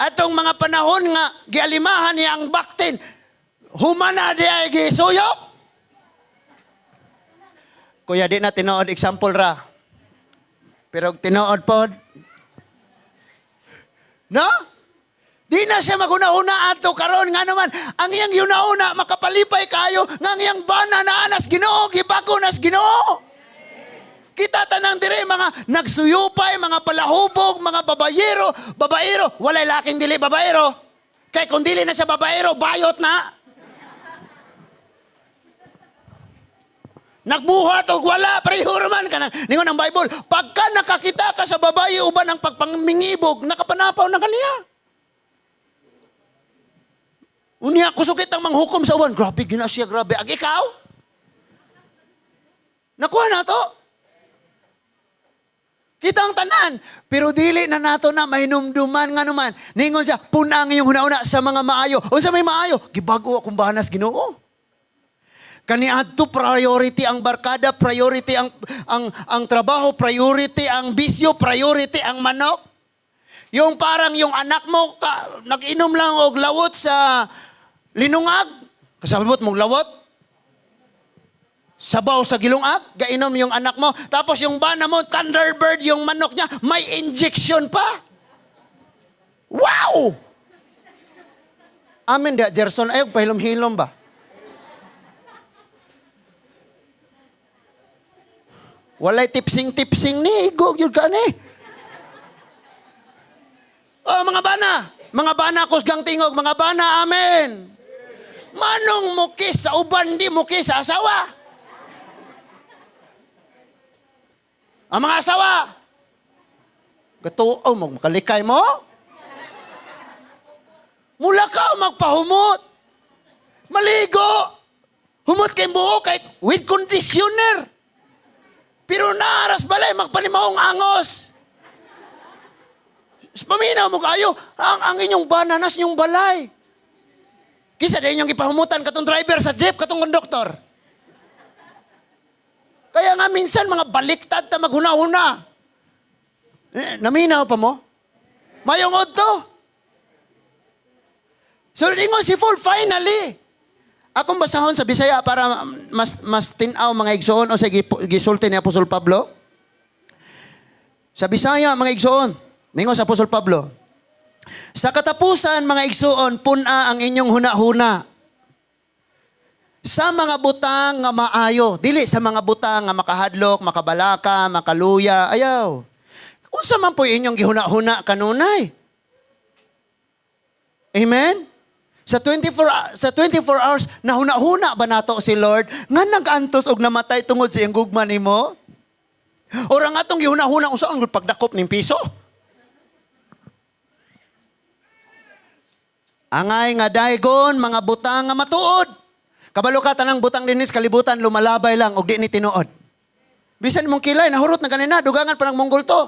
Atong mga panahon nga, gialimahan niya ang baktin, humana di ay gisuyok. Kuya, di na tinood example ra. Pero tinood po. No? Di na siya maguna-una ato karon nga naman. Ang iyang yuna-una, makapalipay kayo, nga ang iyang bana na anas Ginoo, gibago nas Ginoo. Kita tanang dire, mga nagsuyupay, mga palahubog, mga babaero, walay laking dili babaero. Kaya kung dili na siya babaero, bayot na. Nagbuhat o wala, prehurman ka na. Ningon ang Bible, pagka nakakita ka sa babae, uban ang pagpangmingibog, nakapanapaw na kaniya. Unya, kusukit ang manghukom sa uwan. Grabe, gina siya, grabe. Ag ikaw? Nakuha na to. Kita ang tanan. Pero dili na nato na mahinumduman nga naman. Ningon siya, punang yung huna-una sa mga maayo. O sa may maayo, gibago akong bahanas Ginoo. Kaniadto priority ang barkada, priority ang trabaho, priority ang bisyo, priority ang manok. Yung parang yung anak mo, nag-inom lang og lawot sa linungag. Kasabot mong lawot. Sabaw sa gilungag, gainom yung anak mo. Tapos yung bana mo, Thunderbird, yung manok niya, may injection pa. Wow! Amin da, Gerson, ayog, pahilom-hilom ba? Walay tipsing-tipsing ni, igog yun ka ni. Oh, mga bana kusgang tingog, mga bana, amen. Manong mo kiss sa uban, di mo kiss sa asawa. Ang mga asawa, gatuo mo, makalikay mo. Mula ka magpahumot. Maligo. Humot kay buhok kahit with conditioner. Pero naaras balay, magpanimahong angos. Paminaw mo kayo, ang inyong bananas, inyong balay. Kisa na inyong ipahumutan katong driver sa jeep, katong konduktor. Kaya nga minsan mga baliktad ta maghuna-huna. Naminaw pa mo? Mayong odto. So ingon si Paul finally. Akong basahon sa Bisaya para mas tinaw mga igsoon o sa gisulti ni Apostol Pablo. Sa Bisaya mga igsoon, mingon sa Apostol Pablo. Sa katapusan mga igsoon, puna ang inyong huna-huna. Sa mga butang nga maayo, dili sa mga butang nga makahadlok, makabalaka, makaluya, ayaw. Unsa man po inyong gihuna-huna kanunay. Amen? Sa 24 hours, nahuna-huna ba nato si Lord nga nag-antos og namatay tungod sa iyang gugma nimo? Ora nga atong gihuna-huna unsa ang pagdakop ning piso? Angay nga daygon mga butang nga matuod. Kabalo ka tanang butang dinis kalibutan lumalabay lang og di ni tinuod. Bisan mong kilay nahurot na ganina dugangan pa ng Monggol to.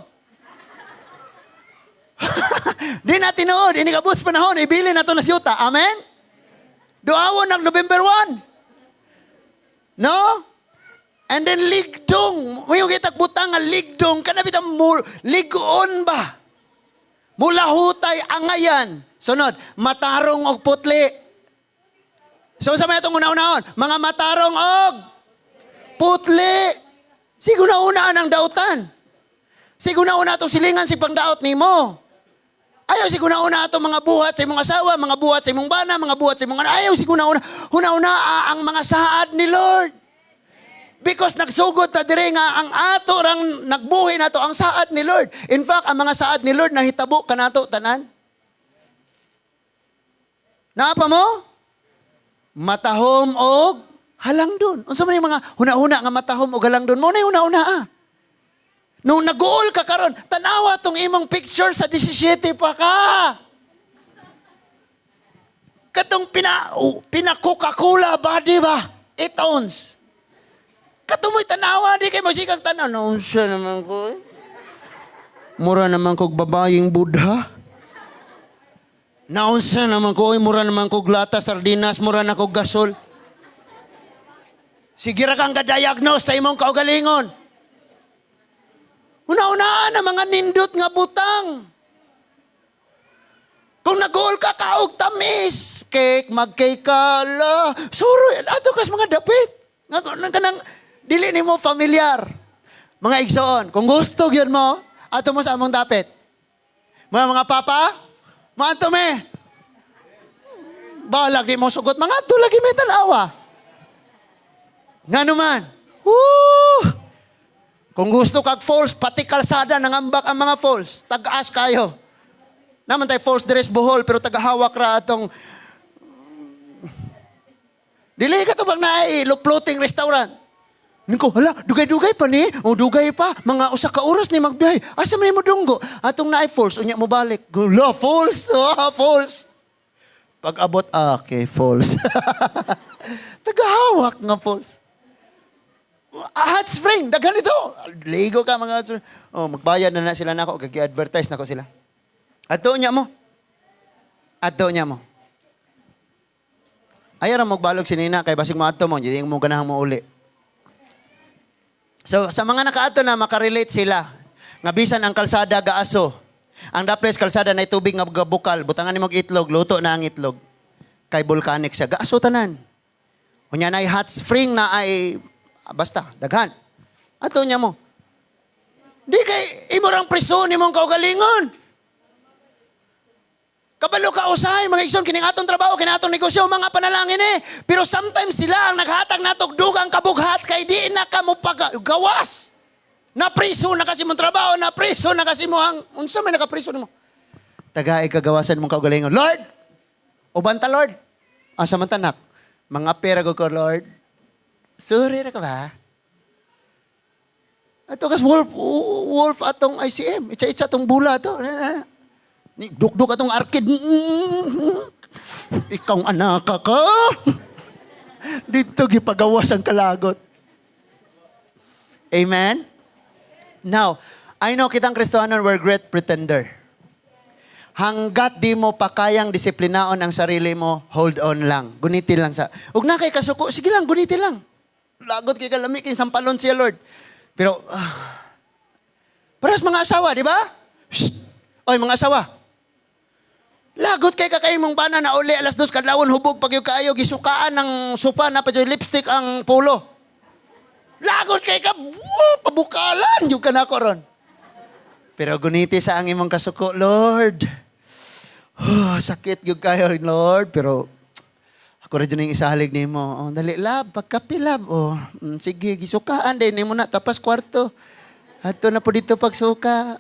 Di na tinuod ini kabuts panahon ibili na to na siyuta. Amen. Duawon ng November 1. No? And then ligdong, mo yung kitak butang nga ligdong kana bitang ligon ba? Mula hutay angayan. Sunod, matarong og putli. So sa mga itong una-unahon, mga matarong og putli. Siguna-unaan ang dautan. Siguna-una itong silingan si pangdaot ni mo. Ayaw siguna-una itong mga buhat sa imong asawa, mga buhat sa imong bana, mga buhat sa imong anak. Ayaw siguna-una. Huna-una ang mga saad ni Lord. Because nagsugod na dire nga ang ato rang nagbuhi nato ang saad ni Lord. In fact, ang mga saad ni Lord nahitabo kanato tanan. Naapa mo? Matahom og halangdon. Unsa man yung mga huna-huna nga matahom og halangdon? Mo na huna-huna. Nung nag-uol ka karon, tanawa tong imong picture sa 17 pa ka. Katong pina-Coca-Cola body ba? 8 ounce. Katong mo'y tanawa, di kayo masikag tanaw. No, siya naman ko. Mura naman kog babaying Buddha. Naunsa naman ko, mura naman kog lata, sardinas, mura na kog gasol. Sige ra kang ga-diagnose sa imong kaugalingon. Una-unaan na mga nindot nga butang. Kung nag-uol ka kaog tamis, cake, mag-cake ka, suro, ato kas mga dapit. Kanang dili ni mo familiar. Mga igsoon, kung gusto yun mo, ato mo sa among dapit. Mga papa, maanto me. Balag di mo sugot. Mga ato lagi may tanawa. Nga naman. Kung gusto kag falls, pati kalsada, nangambak ang mga falls. Tag-as kayo. Naman tayo falls dress Bohol, pero tagahawak ra atong dili ka to bang floating restaurant. Niko, hala, dugay-dugay pa ni. O dugay pa. Mga usa ka oras ni magbiyahe. Asa man mo dunggo? Atong naay falls, unya mo balik. Gula, falls. Falls. Pag abot, okay, falls. Tagahawak nga falls. Hot spring, daghan ito. Ligo ka mga hot spring. Oh, magbayad na sila nako. Gagi-advertise nako sila. Ato niya mo. Ato niya mo. Ayaw mo magbalog si Nina kay basig mo ato mo. Hindi mo ganahang mo uli. So, sa mga nakaato na makarelate sila, nga bisan ang kalsada gaaso, ang daples kalsada na tubig nga bukal, butangan ni mong itlog, luto na ang itlog. Kay volcanic siya, gaaso tanan. Unya na ay hot spring na ay basta, daghan. Ato niya mo. Di kay imorang priso ni mong kaugalingon. Kabalo ka usay, mga igsoon, kining atong trabaho, kining atong negosyo, mga panalangin Pero sometimes sila ang naghatag natog dugang kabughat kay di na ka mo pagawas. Na priso na kasi mong trabaho, na priso na kasi mo ang, unsa may nakapriso mo? Taga ikagawasan mong kaugalingon. Lord, ubanta Lord. Samantanak, mga pera ko Lord. Sorry na ka ba? Ato kas wolf atong ICM. Itsa atong bula to. Duk-duk atong arcade. Ikaw anak ka. Dito gipagawas ang kalagot. Amen? Now, I know kitang Kristohanon we're great pretender. Hanggat di mo pa kayang disiplinaon ang sarili mo, hold on lang. Gunitin lang sa... Huwag na kay kasuko. Sige lang, gunitin lang. Lagot kay kalami, kinsampalon siya, Lord. Pero, paras mga asawa, di ba? Oy, mga asawa. Lagot kay kakay mong bana na uli, alas 2 kadlawon, hubog pag yung kaayo, gisukaan ng sofa na pa lipstick ang pulo. Lagot kay ka, pabukalan, yung ka na ko ron. Pero guniti sa ang imong kasuko, Lord. Sakit yung kayo, Lord. Pero, ako rin dyan yung isahalig ni mo. Dali, lab, pagkapilab. Sige, gisukaan din mo na, tapas kwarto. Ato na po dito pagsuka.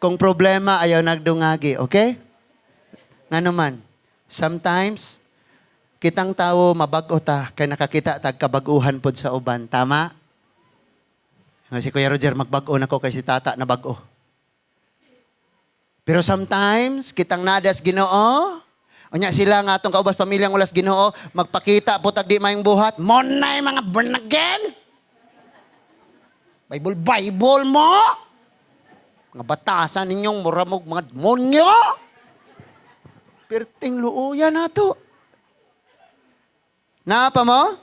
Kung problema, ayaw nagdungagi, okay? Nga naman, sometimes, kitang tao mabago ta, kaya nakakita tagkabaguhan pod sa uban. Tama? Si Kuya Roger, magbago na ko kay si Tata na bago. Pero sometimes, kitang nadas Ginoo, unya sila nga atong kaubas pamilyang ulas Ginoo, magpakita po tag di mayong buhat, monay mga born again. Bible mo. Mga batasan ninyong muramog mga demonyo. Perting luuya na to. Naapa mo?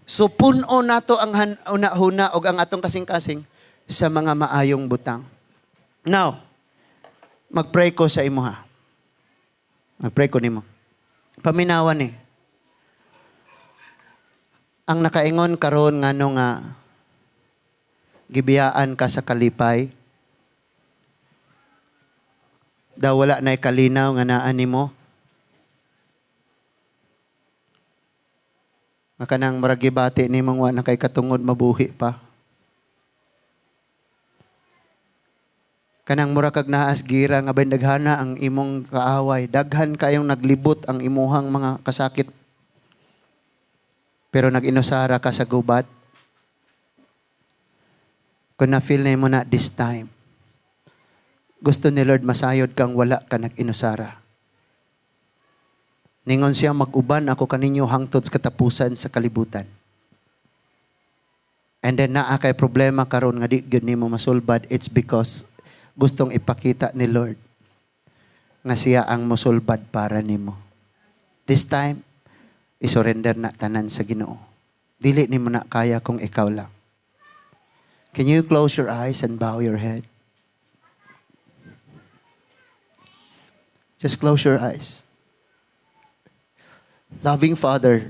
Supuno na to ang una-huna o ang atong kasing-kasing sa mga maayong butang. Now, mag-pray ko sa imo ha. Mag-pray ko nimo. Paminawan Ang nakaingon karon ngano nga gibiyaan ka sa kalipay. Daw wala na kalinaw nga naan nimo. Makanang maragibati ni mong wa na kay katungod mabuhi pa. Kanang mura kag naas gira nga daghana ang imong kaaway. Daghan kayong naglibot ang imuhang mga kasakit. Pero nag-inusara ka sa gubat. Kung na-feel na mo na this time, gusto ni Lord masayod kang wala ka nag-inusara. Ningon siya mag-uban ako kaninyo hangtod sa katapusan sa kalibutan. And then naa kay problema karon nga di gyud nimo masulbad, it's because gustong ipakita ni Lord nga siya ang mosulbad para nimo. This time, isurrender na tanan sa Ginoo. Dili nimo na kaya kung ikaw lang. Can you close your eyes and bow your head? Just close your eyes. Loving Father,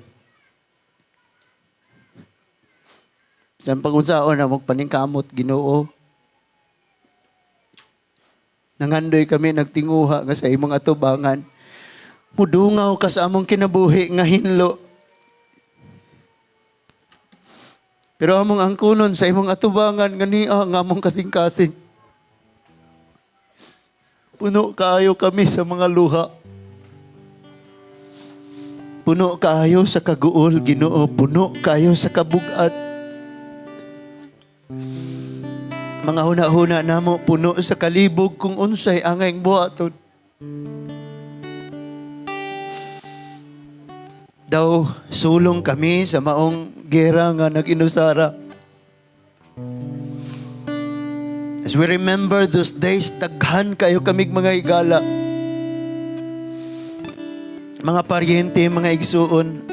sa pag-unsaon na magpaningkamot, Ginoo, nangandoy kami nagtinguha nga sa imong atubangan. Mudungaw ka sa among kinabuhi nga hinlo. Pero among angkunon sa imong atubangan nga niya nga among kasing-kasing. Puno kaayo kami sa mga luha. Puno kaayo sa kaguol, Ginoo. Puno kaayo sa kabugat. Mga huna-huna namo puno sa kalibog kung unsay angayng buhaton. Daw sulong kami sa maong gera nga nag-inusara. As we remember those days, daghan kayo kamig mga higala. Mga paryente, mga igsuon.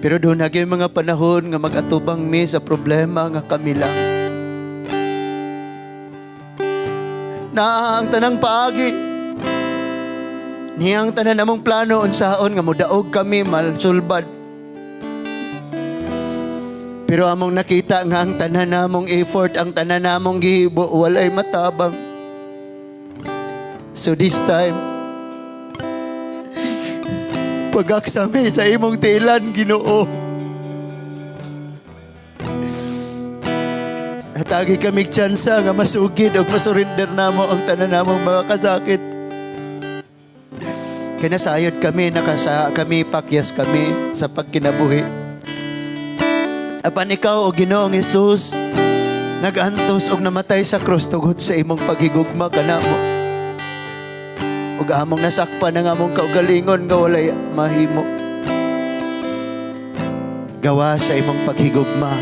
Pero doon nagyay mga panahon nga mag-atubang mi sa problema nga kami lang. Na ang tanang paagi, Niyang tanan namong plano unsaon nga mudaog kami malsulbad. Pero among nakita nga ang tanan namong effort, ang tanan namong gihibo, walay matabang. So this time, pag-aksami sa imong tilan, Ginoo. Hatagi kami tsansa nga masugid o masurrender namo ang tanan namong mga kasakit. Kinasayod kami, kami, pakyas kami sa pagkinabuhi. Apan ikaw o Ginoong Hesus, nagantos og namatay sa krus tungod sa imong paghigugma kanamo. Ug among nasakpan ang among kaugalingon nga walay mahimo. Gawa sa imong paghigugma.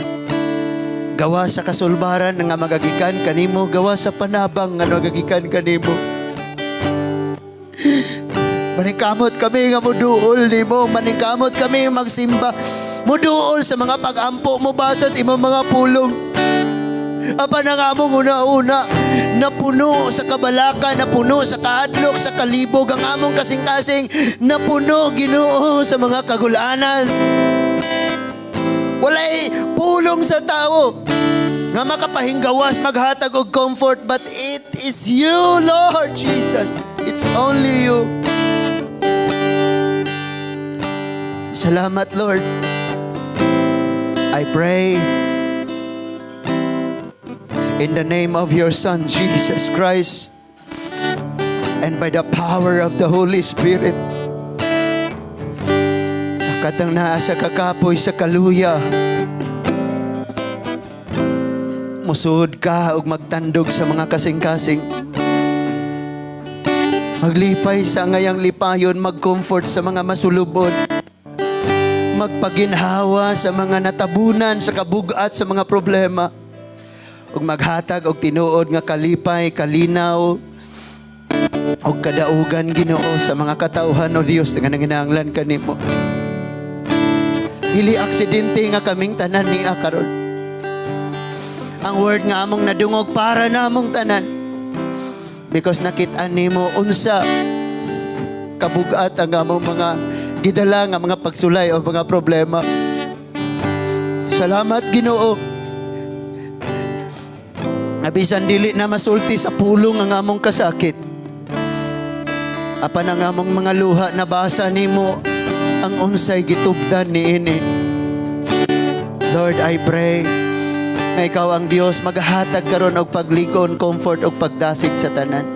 Gawa sa kasulbaran nga magagikan kanimo, gawa sa panabang nga magagikan kanimo. Maningkamot kami nga muduol nimo, maningkamot kami magsimba. Muduol sa mga pag-ampo mo basa sa imong mga pulong. Apan ang among una-una, napuno sa kabalaka, napuno sa kaadlok, sa kalibog, ang among kasing-kasing, napuno, Ginoo, sa mga kagulanan. Walay pulong sa tao nga makapahinggawas, maghatag og comfort, but it is you, Lord Jesus. It's only you. Salamat, Lord. I pray in the name of your Son, Jesus Christ, and by the power of the Holy Spirit. Katang naa sa kakapoy sa kaluya, musuod ka ug magtandog sa mga kasing-kasing. Maglipay sa ngayang lipayon, mag-comfort sa mga masulubon. Magpaginhawa sa mga natabunan, sa kabugat, sa mga problema. Ug maghatag og tinuod nga kalipay, kalinaw, og kadaugan, Ginoo, sa mga katauhan o Dios nga nanginahanglan kanimo. Dili aksidente nga kaming tanan ni karon. Ang word nga among nadungog para namong tanan. Because nakit-an nimo unsa kabugat ang among mga gidala nga mga pagsulay o mga problema. Salamat, Ginoo. Nabisan dili na masulti sa pulong ang among kasakit. Apan ang among mga luha nabasa nimo ang unsay gitubdan niini. Lord, I pray na ikaw ang Dios maghatag karon og pagligon, comfort og pagdasig sa tanan.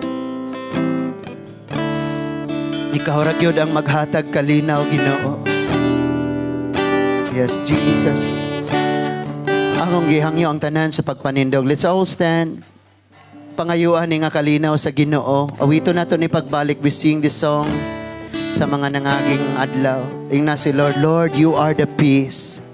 Ikaw ra gyud ang maghatag kalinaw, Ginoo. Yes, Jesus. Akong gihangyo ang tanan sa pagpanindog. Let's all stand. Pangayuan ni nga kalinaw sa Ginoo. Awito nato ni pagbalik, we sing this song sa mga nangaging adlaw. Ingna si Lord, Lord, you are the peace